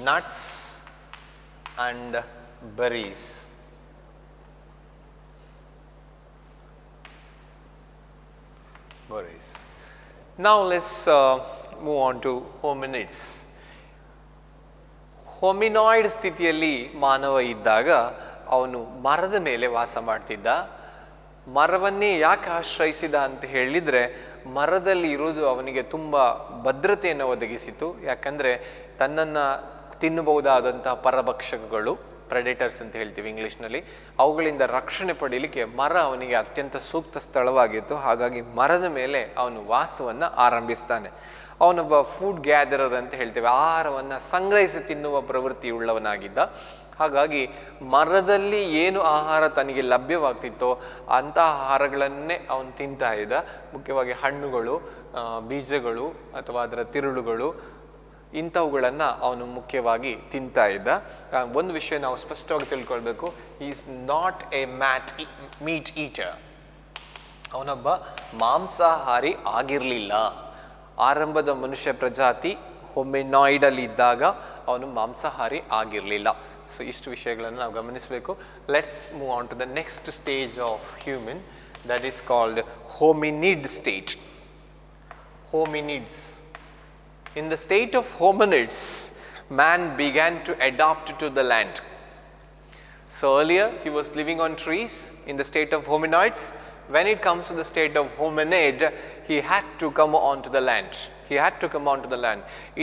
nuts and berries. Now let's move on to hominids. Hominoid ಸ್ಥಿತಿಯಲ್ಲಿ ಮಾನವ ಇದ್ದಾಗ ಅವನು ಮರದ ಮೇಲೆ ವಾಸ ಮಾಡ್ತಿದ್ದ. ಮರವನ್ನೇ ಯಾಕೆ ಆಶ್ರಯಿಸಿದ ಅಂತ ಹೇಳಿದರೆ, ಮರದಲ್ಲಿ ಇರೋದು ಅವನಿಗೆ ತುಂಬ ಭದ್ರತೆಯನ್ನು ಒದಗಿಸಿತು. ಯಾಕಂದರೆ ತನ್ನನ್ನು ತಿನ್ನಬಹುದಾದಂತಹ ಪರಭಕ್ಷಕಗಳು, ಪ್ರೆಡೇಟರ್ಸ್ ಅಂತ ಹೇಳ್ತೀವಿ ಇಂಗ್ಲೀಷ್ನಲ್ಲಿ, ಅವುಗಳಿಂದ ರಕ್ಷಣೆ ಪಡೀಲಿಕ್ಕೆ ಮರ ಅವನಿಗೆ ಅತ್ಯಂತ ಸೂಕ್ತ ಸ್ಥಳವಾಗಿತ್ತು. ಹಾಗಾಗಿ ಮರದ ಮೇಲೆ ಅವನು ವಾಸವನ್ನು ಆರಂಭಿಸ್ತಾನೆ. ಅವನೊಬ್ಬ ಫುಡ್ ಗ್ಯಾದರರ್ ಅಂತ ಹೇಳ್ತೇವೆ, ಆಹಾರವನ್ನು ಸಂಗ್ರಹಿಸಿ ತಿನ್ನುವ ಪ್ರವೃತ್ತಿಯುಳ್ಳವನಾಗಿದ್ದ. ಹಾಗಾಗಿ ಮರದಲ್ಲಿ ಏನು ಆಹಾರ ತನಗೆ ಲಭ್ಯವಾಗ್ತಿತ್ತೋ ಅಂಥ ಆಹಾರಗಳನ್ನೇ ಅವನು ತಿಂತಾ ಇದ್ದ. ಮುಖ್ಯವಾಗಿ ಹಣ್ಣುಗಳು, ಬೀಜಗಳು ಅಥವಾ ಅದರ ತಿರುಳುಗಳು, ಇಂಥವುಗಳನ್ನು ಅವನು ಮುಖ್ಯವಾಗಿ ತಿಂತಾ ಇದ್ದ. ಒಂದು ವಿಷಯ ನಾವು ಸ್ಪಷ್ಟವಾಗಿ ತಿಳ್ಕೊಳ್ಬೇಕು, is not A meet eater. ಅವನೊಬ್ಬ ಮಾಂಸಾಹಾರಿ ಆಗಿರಲಿಲ್ಲ. ಆರಂಭದ ಮನುಷ್ಯ ಪ್ರಜಾತಿ ಹೊಮಿನಾಯ್ಡಲ್ಲಿ ಇದ್ದಾಗ ಅವನು ಮಾಂಸಾಹಾರಿ ಆಗಿರಲಿಲ್ಲ. ಸೊ ಇಷ್ಟು ವಿಷಯಗಳನ್ನು ನಾವು ಗಮನಿಸಬೇಕು. Let's move on to the next stage of human, that is called hominid state. Hominids. In the state of hominids, man began to adapt to the land. So earlier he was living on trees in the state of hominoids. When it comes to the state of hominid, he had to come onto the land.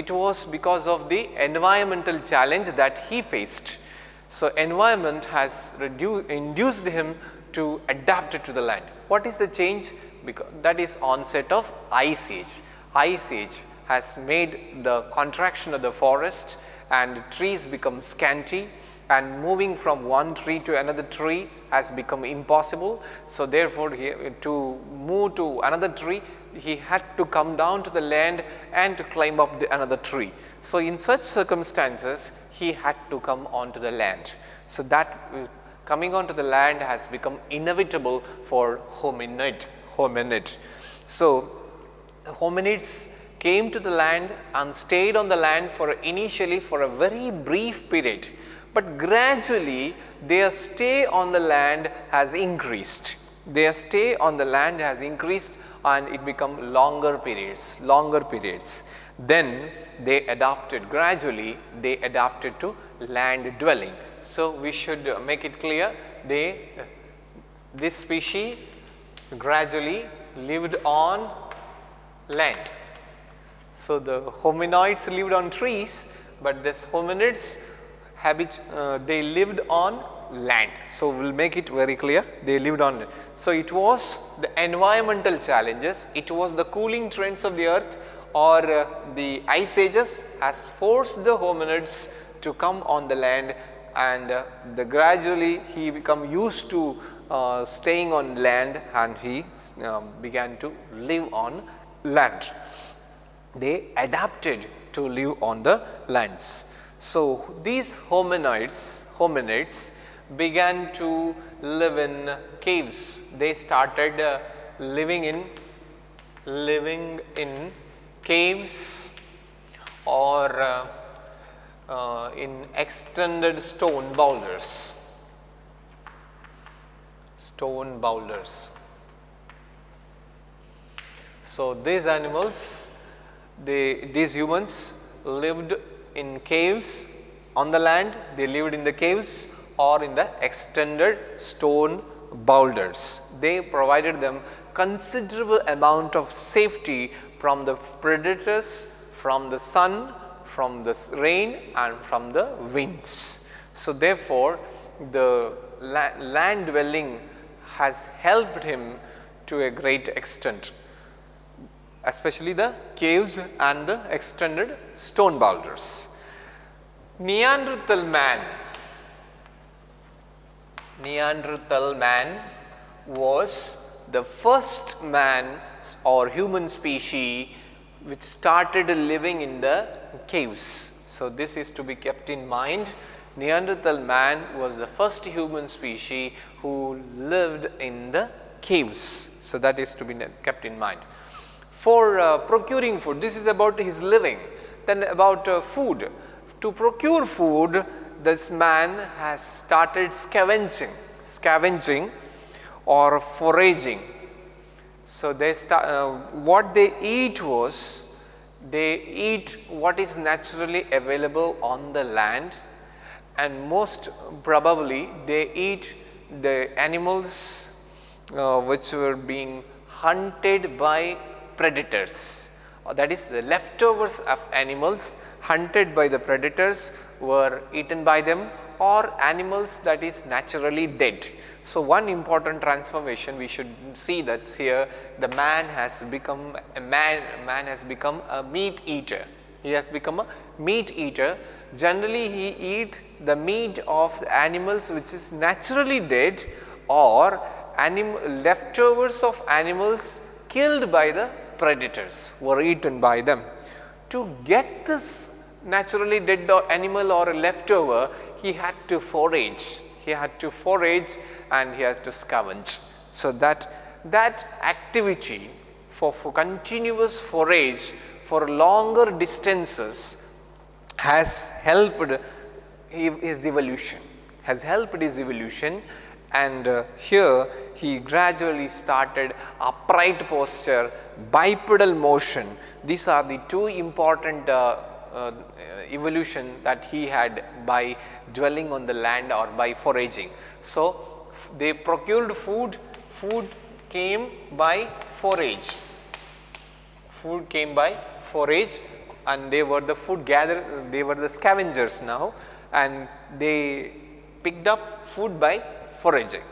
It was because of the environmental challenge that he faced. So environment has induced him to adapt to the land. What is the change? Because that is onset of ice age. Ice age has made the contraction of the forest and trees become scanty, and moving from one tree to another tree has become impossible. So therefore to move to another tree, he had to come down to the land and to climb up another tree. So in such circumstances he had to come onto the land. So that coming onto the land has become inevitable for hominid. So hominids came to the land and stayed on the land initially for a very brief period, but gradually their stay on the land has increased. And it become longer periods. Then they gradually adapted to land dwelling. So we should make it clear, this species gradually lived on land. So the hominoids lived on trees, but this hominids they lived on land. So we'll make it very clear, they lived on land. So it was the environmental challenges, it was the cooling trends of the earth or the ice ages has forced the hominids to come on the land, and gradually he become used to staying on land, and he began to live on land. They adapted to live on the lands. So these hominids began to live in caves. They started living in caves or in extended stone boulders. So these animals, these humans lived in caves on the land, they lived in the caves or in the extended stone boulders. They provided them considerable amount of safety from the predators, from the sun, from the rain and from the winds. So therefore the land dwelling has helped him to a great extent, especially the caves and the extended stone boulders. Neanderthal man was the first man or human species which started living in the caves. So this is to be kept in mind. Neanderthal man was the first human species who lived in the caves. So, that is to be kept in mind. For procuring food, this is about his living. Then about food. To procure food, this man has started scavenging or foraging. So, what they eat was, they eat what is naturally available on the land, and most probably they eat the animals which were being hunted by predators. That is, the leftovers of animals hunted by the predators were eaten by them, or animals that is naturally dead. So, one important transformation we should see that here the man has become a man has become a meat eater. He has become a meat eater. Generally, he eat the meat of the animals which is naturally dead, or leftovers of animals killed by the predators were eaten by them. To get this naturally dead animal or a leftover, he had to forage. He had to forage and he had to scavenge. So, that activity for continuous forage for longer distances has helped his evolution, and here he gradually started upright posture, bipedal motion. These are the two important evolution that he had by dwelling on the land or by foraging. So, they procured food came by forage, and they were the they were the scavengers now, and they picked up food by foraging.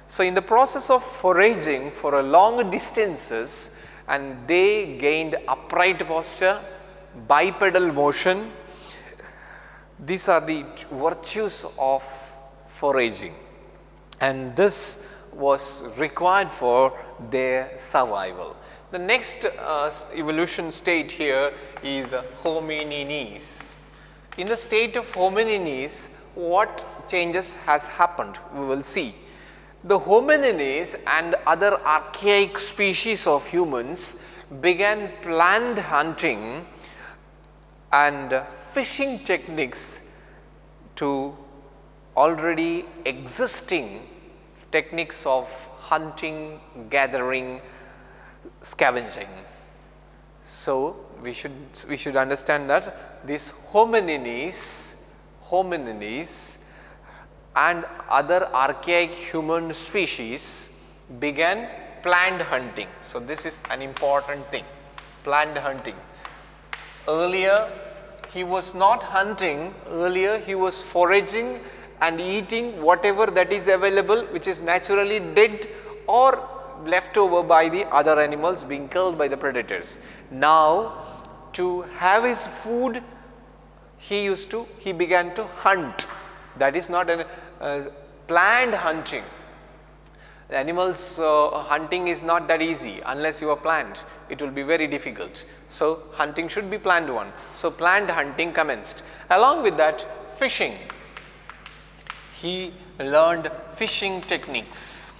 So, in the process of foraging for a long distances, and they gained upright posture, bipedal motion. These are the virtues of foraging, and this was required for their survival. The next evolution state here is hominines. In the state of hominines, what changes has happened? We will see. The hominines and other archaic species of humans began planned hunting and fishing techniques to already existing techniques of hunting, gathering, scavenging. So, we should understand that these hominines and other archaic human species began planned hunting. So, this is an important thing, planned hunting. Earlier he was not hunting, earlier he was foraging and eating whatever that is available which is naturally dead or left over by the other animals being killed by the predators. Now, to have his food, he began to hunt. That is not a planned hunting. Animals hunting is not that easy unless you are planned. It will be very difficult. So, hunting should be planned one. So, planned hunting commenced. Along with that, fishing. He learned fishing techniques.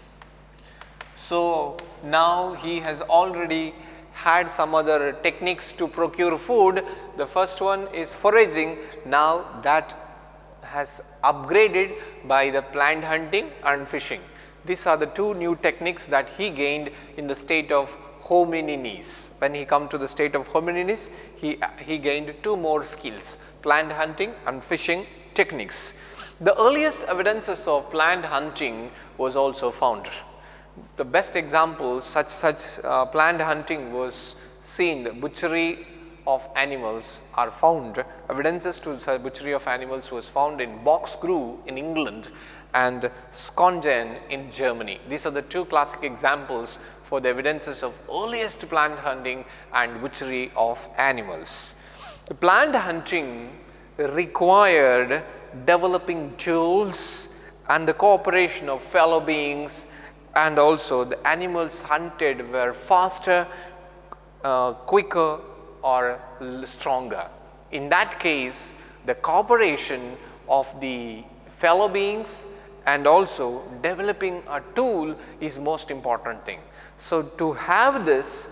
So, now he has already had some other techniques to procure food. The first one is foraging. Now, that has upgraded by the planned hunting and fishing. These are the two new techniques that he gained in the state of hominines. When he come to the state of hominines, he gained two more skills, planned hunting and fishing techniques. The earliest evidences of planned hunting was also found. The best examples such planned hunting was seen. The butchery of animals are found. Evidences to butchery of animals was found in Boxgrove in England and Skongen in Germany. These are the two classic examples for the evidences of earliest planned hunting and butchery of animals. The planned hunting required developing tools and the cooperation of fellow beings, and also the animals hunted were faster, quicker or stronger. In that case, the cooperation of the fellow beings, and also developing a tool is most important thing. So, to have this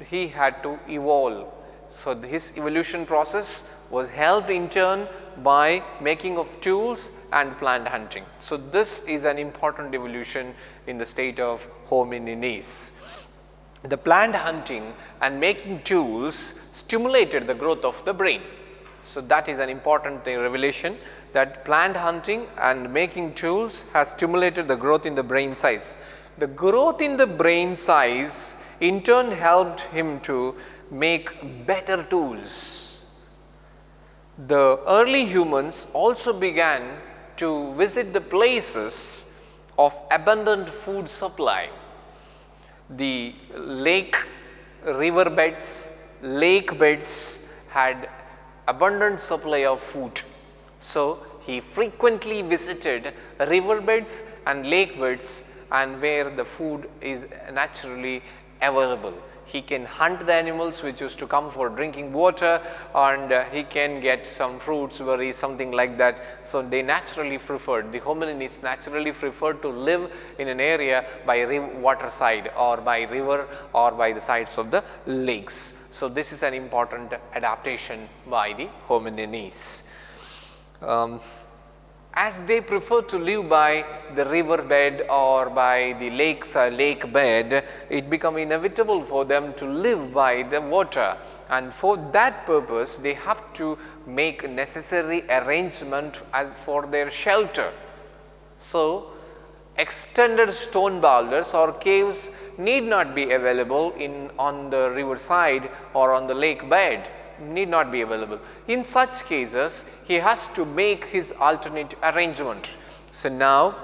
he had to evolve. So, his evolution process was helped in turn by making of tools and plant hunting. So, this is an important evolution in the state of hominines. The plant hunting and making tools stimulated the growth of the brain. So, that is an important revelation, that plant hunting and making tools has stimulated the growth in the brain size. The growth in the brain size in turn helped him to make better tools. The early humans also began to visit the places of abundant food supply. The lake, river beds, lake beds had abundant supply of food. So, he frequently visited river beds and lake beds, and where the food is naturally available. He can hunt the animals which used to come for drinking water, and he can get some fruits, berries, something like that. So, they naturally preferred, the hominins naturally preferred to live in an area by water side or by river or by the sides of the lakes. So, this is an important adaptation by the hominins. As they prefer to live by the river bed or by the lake bed, it become inevitable for them to live by the water, and for that purpose they have to make necessary arrangement as for their shelter. So, extended stone boulders or caves need not be available on the river side or on the lake bed, need not be available. In such cases, he has to make his alternate arrangement. So, now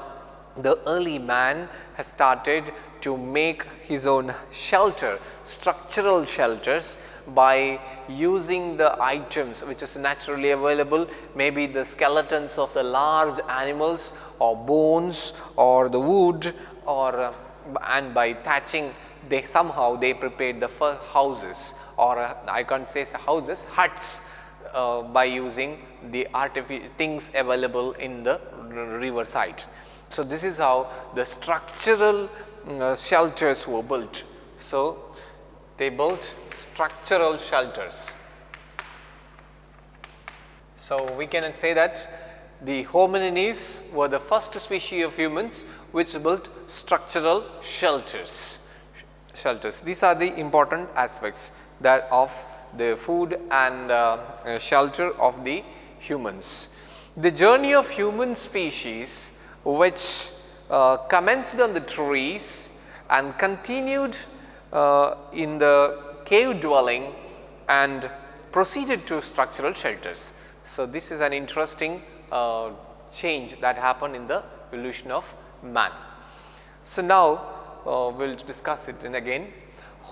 the early man has started to make his own shelter, structural shelters, by using the items which is naturally available, maybe the skeletons of the large animals or bones or the wood, or and by thatching they prepared the first houses, or I can't say houses, huts, by using the artificial things available in the river side. So, this is how the structural shelters were built. So, they built structural shelters. So, we can say that the hominins were the first species of humans which built structural shelters. These are the important aspects that of the food and shelter of the humans. The journey of human species, which commenced on the trees and continued in the cave dwelling and proceeded to structural shelters. So, this is an interesting change that happened in the evolution of man. So, now we will discuss it again.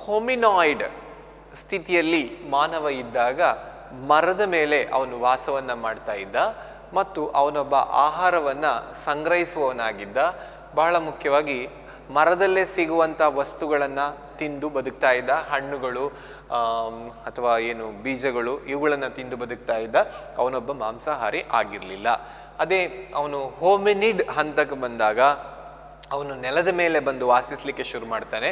Hominoid ಸ್ಥಿತಿಯಲ್ಲಿ ಮಾನವ ಇದ್ದಾಗ ಮರದ ಮೇಲೆ ಅವನು ವಾಸವನ್ನು ಮಾಡ್ತಾ ಇದ್ದ ಮತ್ತು ಅವನೊಬ್ಬ ಆಹಾರವನ್ನು ಸಂಗ್ರಹಿಸುವವನಾಗಿದ್ದ. ಬಹಳ ಮುಖ್ಯವಾಗಿ ಮರದಲ್ಲೇ ಸಿಗುವಂಥ ವಸ್ತುಗಳನ್ನು ತಿಂದು ಬದುಕ್ತಾ ಇದ್ದ, ಹಣ್ಣುಗಳು ಅಥವಾ ಏನು ಬೀಜಗಳು ಇವುಗಳನ್ನು ತಿಂದು ಬದುಕ್ತಾ ಇದ್ದ. ಅವನೊಬ್ಬ ಮಾಂಸಾಹಾರಿ ಆಗಿರಲಿಲ್ಲ. ಅದೇ ಅವನು ಹೋಮಿನಿಡ್ ಹಂತಕ್ಕೆ ಬಂದಾಗ ಅವನು ನೆಲದ ಮೇಲೆ ಬಂದು ವಾಸಿಸಲಿಕ್ಕೆ ಶುರು ಮಾಡ್ತಾನೆ.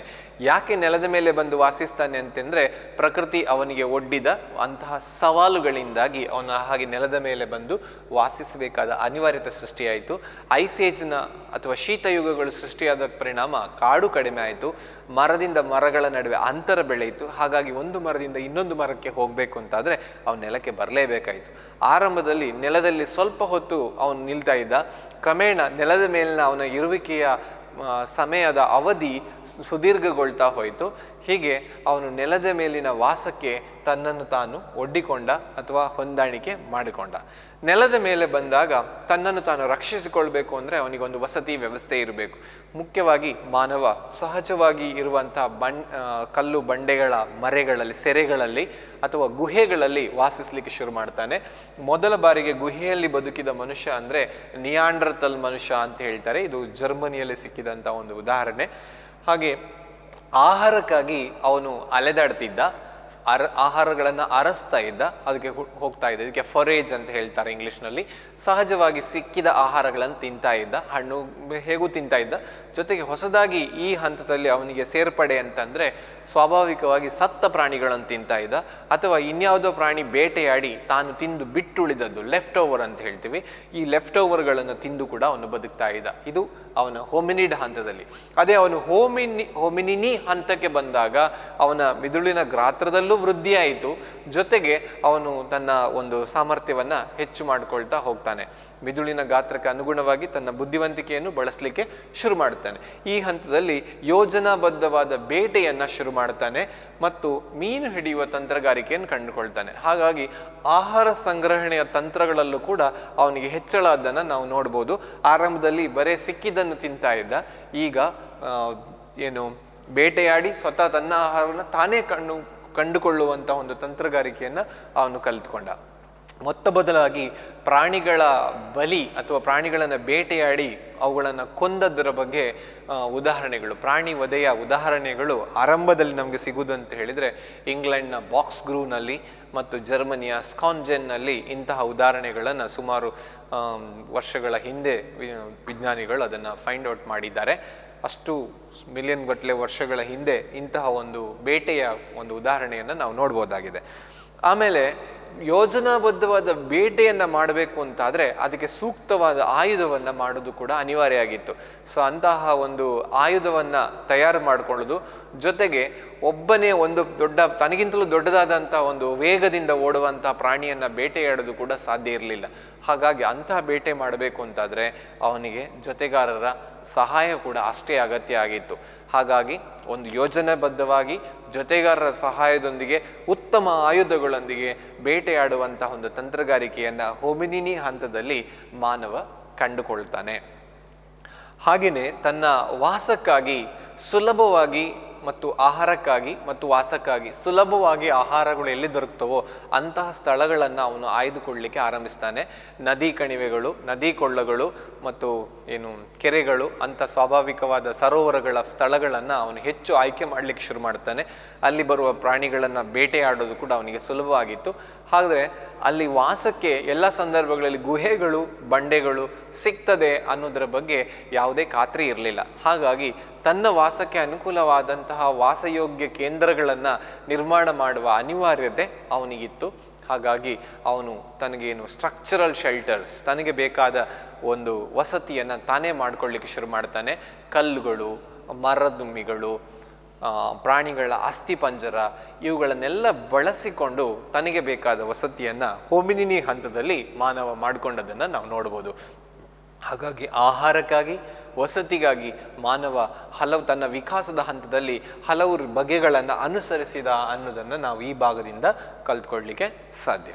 ಯಾಕೆ ನೆಲದ ಮೇಲೆ ಬಂದು ವಾಸಿಸ್ತಾನೆ ಅಂತಂದರೆ, ಪ್ರಕೃತಿ ಅವನಿಗೆ ಒಡ್ಡಿದ ಅಂತಹ ಸವಾಲುಗಳಿಂದಾಗಿ ಅವನು ಹಾಗೆ ನೆಲದ ಮೇಲೆ ಬಂದು ವಾಸಿಸಬೇಕಾದ ಅನಿವಾರ್ಯತೆ ಸೃಷ್ಟಿಯಾಯಿತು. ಐಸೇಜ್ನ ಅಥವಾ ಶೀತಯುಗಗಳು ಸೃಷ್ಟಿಯಾದ ಪರಿಣಾಮ ಕಾಡು ಕಡಿಮೆ ಆಯಿತು, ಮರದಿಂದ ಮರಗಳ ನಡುವೆ ಅಂತರ ಬೆಳೆಯಿತು. ಹಾಗಾಗಿ ಒಂದು ಮರದಿಂದ ಇನ್ನೊಂದು ಮರಕ್ಕೆ ಹೋಗಬೇಕು ಅಂತಾದರೆ ಅವನು ನೆಲಕ್ಕೆ ಬರಲೇಬೇಕಾಯಿತು. ಆರಂಭದಲ್ಲಿ ನೆಲದಲ್ಲಿ ಸ್ವಲ್ಪ ಹೊತ್ತು ಅವನು ನಿಲ್ತಾ ಇದ್ದ. ಕ್ರಮೇಣ ನೆಲದ ಮೇಲಿನ ಅವನ ಇರುವಿಕೆಯ ಸಮಯದ ಅವಧಿ ಸುದೀರ್ಘಗೊಳ್ತಾ ಹೋಯಿತು. ಹೀಗೆ ಅವನು ನೆಲದ ಮೇಲಿನ ವಾಸಕ್ಕೆ ತನ್ನನ್ನು ತಾನು ಒಡ್ಡಿಕೊಂಡ ಅಥವಾ ಹೊಂದಾಣಿಕೆ ಮಾಡಿಕೊಂಡ. ನೆಲದ ಮೇಲೆ ಬಂದಾಗ ತನ್ನನ್ನು ತಾನು ರಕ್ಷಿಸಿಕೊಳ್ಬೇಕು ಅಂದರೆ ಅವನಿಗೊಂದು ವಸತಿ ವ್ಯವಸ್ಥೆ ಇರಬೇಕು. ಮುಖ್ಯವಾಗಿ ಮಾನವ ಸಹಜವಾಗಿ ಇರುವಂಥ ಕಲ್ಲು ಬಂಡೆಗಳ ಮರೆಗಳಲ್ಲಿ, ಸೆರೆಗಳಲ್ಲಿ ಅಥವಾ ಗುಹೆಗಳಲ್ಲಿ ವಾಸಿಸಲಿಕ್ಕೆ ಶುರು ಮಾಡ್ತಾನೆ. ಮೊದಲ ಬಾರಿಗೆ ಗುಹೆಯಲ್ಲಿ ಬದುಕಿದ ಮನುಷ್ಯ ಅಂದರೆ ನಿಯಾಂಡರ್ತಲ್ ಮನುಷ್ಯ ಅಂತ ಹೇಳ್ತಾರೆ. ಇದು ಜರ್ಮನಿಯಲ್ಲಿ ಸಿಕ್ಕಿದಂಥ ಒಂದು ಉದಾಹರಣೆ. ಹಾಗೆ ಆಹಾರಕ್ಕಾಗಿ ಅವನು ಅಲೆದಾಡ್ತಿದ್ದ. ಆಹಾರಗಳನ್ನು ಅರಸ್ತಾ ಇದ್ದ, ಅದಕ್ಕೆ ಹೋಗ್ತಾ ಇದ್ದ. ಇದಕ್ಕೆ ಫೊರೇಜ್ ಅಂತ ಹೇಳ್ತಾರೆ ಇಂಗ್ಲೀಷ್ನಲ್ಲಿ. ಸಹಜವಾಗಿ ಸಿಕ್ಕಿದ ಆಹಾರಗಳನ್ನು ತಿಂತಾ ಇದ್ದ, ಹಣ್ಣು ಹೇಗೂ ತಿಂತಾ ಇದ್ದ. ಜೊತೆಗೆ ಹೊಸದಾಗಿ ಈ ಹಂತದಲ್ಲಿ ಅವನಿಗೆ ಸೇರ್ಪಡೆ ಅಂತಂದರೆ ಸ್ವಾಭಾವಿಕವಾಗಿ ಸತ್ತ ಪ್ರಾಣಿಗಳನ್ನು ತಿಂತಾ ಇದ್ದ, ಅಥವಾ ಇನ್ಯಾವುದೋ ಪ್ರಾಣಿ ಬೇಟೆಯಾಡಿ ತಾನು ತಿಂದು ಬಿಟ್ಟುಳಿದದ್ದು ಲೆಫ್ಟ್ ಓವರ್ ಅಂತ ಹೇಳ್ತೀವಿ, ಈ ಲೆಫ್ಟ್ ಓವರ್ಗಳನ್ನು ತಿಂದು ಕೂಡ ಅವನು ಬದುಕ್ತಾ ಇದ್ದ. ಇದು ಅವನ ಹೋಮಿನಿಡ್ ಹಂತದಲ್ಲಿ. ಅದೇ ಅವನು ಹೋಮಿನಿನಿ ಹಂತಕ್ಕೆ ಬಂದಾಗ ಅವನ ಮಿದುಳಿನ ಗಾತ್ರದಲ್ಲೂ ವೃದ್ಧಿಯಾಯಿತು, ಜೊತೆಗೆ ಅವನು ತನ್ನ ಒಂದು ಸಾಮರ್ಥ್ಯವನ್ನು ಹೆಚ್ಚು ಮಾಡಿಕೊಳ್ತಾ ಹೋಗ್ತಾನೆ. ಮಿದುಳಿನ ಗಾತ್ರಕ್ಕೆ ಅನುಗುಣವಾಗಿ ತನ್ನ ಬುದ್ಧಿವಂತಿಕೆಯನ್ನು ಬಳಸಲಿಕ್ಕೆ ಶುರು ಮಾಡ್ತಾನೆ. ಈ ಹಂತದಲ್ಲಿ ಯೋಜನಾಬದ್ಧವಾದ ಬೇಟೆಯನ್ನು ಶುರು ಮಾಡ್ತಾನೆ ಮತ್ತು ಮೀನು ಹಿಡಿಯುವ ತಂತ್ರಗಾರಿಕೆಯನ್ನು ಕಂಡುಕೊಳ್ತಾನೆ. ಹಾಗಾಗಿ ಆಹಾರ ಸಂಗ್ರಹಣೆಯ ತಂತ್ರಗಳಲ್ಲೂ ಕೂಡ ಅವನಿಗೆ ಹೆಚ್ಚಳ ಅದನ್ನು ನಾವು ನೋಡ್ಬೋದು. ಆರಂಭದಲ್ಲಿ ಬರೀ ಸಿಕ್ಕಿದ್ದನ್ನು ತಿಂತಾ ಇದ್ದ, ಈಗ ಬೇಟೆಯಾಡಿ ಸ್ವತಃ ತನ್ನ ಆಹಾರವನ್ನು ತಾನೇ ಕಂಡುಕೊಳ್ಳುವಂಥ ಒಂದು ತಂತ್ರಗಾರಿಕೆಯನ್ನು ಅವನು ಕಲಿತುಕೊಂಡ. ಮೊತ್ತ ಬದಲಾಗಿ ಪ್ರಾಣಿಗಳ ಬಲಿ ಅಥವಾ ಪ್ರಾಣಿಗಳನ್ನು ಬೇಟೆಯಾಡಿ ಅವುಗಳನ್ನು ಕೊಂದದ್ದರ ಬಗ್ಗೆ ಉದಾಹರಣೆಗಳು, ಪ್ರಾಣಿ ವಧೆಯ ಉದಾಹರಣೆಗಳು ಆರಂಭದಲ್ಲಿ ನಮಗೆ ಸಿಗುವುದಂತ ಹೇಳಿದರೆ ಇಂಗ್ಲೆಂಡ್ನ ಬಾಕ್ಸ್ ಗ್ರೂವ್ನಲ್ಲಿ ಮತ್ತು ಜರ್ಮನಿಯ ಸ್ಕಾನ್ಜೆನ್ನಲ್ಲಿ ಇಂತಹ ಉದಾಹರಣೆಗಳನ್ನು ಸುಮಾರು ವರ್ಷಗಳ ಹಿಂದೆ ವಿಜ್ಞಾನಿಗಳು ಅದನ್ನು ಫೈಂಡ್ ಔಟ್ ಮಾಡಿದ್ದಾರೆ. ಅಷ್ಟು ಮಿಲಿಯನ್ ಗಟ್ಟಲೆ ವರ್ಷಗಳ ಹಿಂದೆ ಇಂತಹ ಒಂದು ಬೇಟೆಯ ಒಂದು ಉದಾಹರಣೆಯನ್ನು ನಾವು ನೋಡ್ಬೋದಾಗಿದೆ. ಆಮೇಲೆ ಯೋಜನಾಬದ್ಧವಾದ ಬೇಟೆಯನ್ನು ಮಾಡಬೇಕು ಅಂತಾದರೆ ಅದಕ್ಕೆ ಸೂಕ್ತವಾದ ಆಯುಧವನ್ನು ಮಾಡೋದು ಕೂಡ ಅನಿವಾರ್ಯ ಆಗಿತ್ತು. ಸೊ ಅಂತಹ ಒಂದು ಆಯುಧವನ್ನು ತಯಾರು ಮಾಡಿಕೊಳ್ಳೋದು, ಜೊತೆಗೆ ಒಬ್ಬನೇ ಒಂದು ತನಗಿಂತಲೂ ದೊಡ್ಡದಾದಂಥ ಒಂದು ವೇಗದಿಂದ ಓಡುವಂಥ ಪ್ರಾಣಿಯನ್ನು ಬೇಟೆಯಾಡೋದು ಕೂಡ ಸಾಧ್ಯ ಇರಲಿಲ್ಲ. ಹಾಗಾಗಿ ಅಂತಹ ಬೇಟೆ ಮಾಡಬೇಕು ಅಂತಾದರೆ ಅವನಿಗೆ ಜೊತೆಗಾರರ ಸಹಾಯ ಕೂಡ ಅಷ್ಟೇ ಅಗತ್ಯ ಆಗಿತ್ತು. ಹಾಗಾಗಿ ಒಂದು ಯೋಜನಾಬದ್ಧವಾಗಿ ಜೊತೆಗಾರರ ಸಹಾಯದೊಂದಿಗೆ ಉತ್ತಮ ಆಯುಧಗಳೊಂದಿಗೆ ಬೇಟೆಯಾಡುವಂತಹ ಒಂದು ತಂತ್ರಗಾರಿಕೆಯನ್ನು ಹೋಮಿನಿನಿ ಹಂತದಲ್ಲಿ ಮಾನವ ಕಂಡುಕೊಳ್ತಾನೆ. ಹಾಗೆಯೇ ತನ್ನ ವಾಸಕ್ಕಾಗಿ ಸುಲಭವಾಗಿ ಮತ್ತು ಆಹಾರಕ್ಕಾಗಿ ಮತ್ತು ವಾಸಕ್ಕಾಗಿ ಸುಲಭವಾಗಿ ಆಹಾರಗಳು ಎಲ್ಲಿ ದೊರಕ್ತವೋ ಅಂತಹ ಸ್ಥಳಗಳನ್ನು ಅವನು ಆಯ್ದುಕೊಳ್ಳಲಿಕ್ಕೆ ಆರಂಭಿಸ್ತಾನೆ. ನದಿ ಕಣಿವೆಗಳು, ನದಿ ಕೊಳ್ಳಗಳು ಮತ್ತು ಕೆರೆಗಳು, ಅಂಥ ಸ್ವಾಭಾವಿಕವಾದ ಸರೋವರಗಳ ಸ್ಥಳಗಳನ್ನು ಅವನು ಹೆಚ್ಚು ಆಯ್ಕೆ ಮಾಡಲಿಕ್ಕೆ ಶುರು ಮಾಡ್ತಾನೆ. ಅಲ್ಲಿ ಬರುವ ಪ್ರಾಣಿಗಳನ್ನು ಬೇಟೆಯಾಡೋದು ಕೂಡ ಅವನಿಗೆ ಸುಲಭವಾಗಿತ್ತು. ಹಾಗಾದರೆ ಅಲ್ಲಿ ವಾಸಕ್ಕೆ ಎಲ್ಲ ಸಂದರ್ಭಗಳಲ್ಲಿ ಗುಹೆಗಳು, ಬಂಡೆಗಳು ಸಿಗ್ತದೆ ಅನ್ನೋದರ ಬಗ್ಗೆ ಯಾವುದೇ ಖಾತ್ರಿ ಇರಲಿಲ್ಲ. ಹಾಗಾಗಿ ತನ್ನ ವಾಸಕ್ಕೆ ಅನುಕೂಲವಾದಂತಹ ವಾಸಯೋಗ್ಯ ಕೇಂದ್ರಗಳನ್ನು ನಿರ್ಮಾಣ ಮಾಡುವ ಅನಿವಾರ್ಯತೆ ಅವನಿಗಿತ್ತು. ಹಾಗಾಗಿ ಅವನು ತನಗೇನು ಸ್ಟ್ರಕ್ಚರಲ್ ಶೆಲ್ಟರ್ಸ್, ತನಗೆ ಬೇಕಾದ ಒಂದು ವಸತಿಯನ್ನು ತಾನೇ ಮಾಡ್ಕೊಳ್ಳಿಕ್ಕೆ ಶುರು ಮಾಡ್ತಾನೆ. ಕಲ್ಲುಗಳು, ಮರದುಮ್ಮಿಗಳು, ಪ್ರಾಣಿಗಳ ಅಸ್ಥಿಪಂಜರ ಇವುಗಳನ್ನೆಲ್ಲ ಬಳಸಿಕೊಂಡು ತನಗೆ ಬೇಕಾದ ವಸತಿಯನ್ನು ಹೋಮಿನಿನಿ ಹಂತದಲ್ಲಿ ಮಾನವ ಮಾಡಿಕೊಂಡದನ್ನು ನಾವು ನೋಡ್ಬೋದು. ಹಾಗಾಗಿ ಆಹಾರಕ್ಕಾಗಿ, ವಸತಿಗಾಗಿ ಮಾನವ ತನ್ನ ವಿಕಾಸದ ಹಂತದಲ್ಲಿ ಹಲವು ಬಗೆಗಳನ್ನು ಅನುಸರಿಸಿದ ಅನ್ನೋದನ್ನು ನಾವು ಈ ಭಾಗದಿಂದ ಕಲ್ತ್ಕೊಳ್ಳಲಿಕ್ಕೆ ಸಾಧ್ಯ.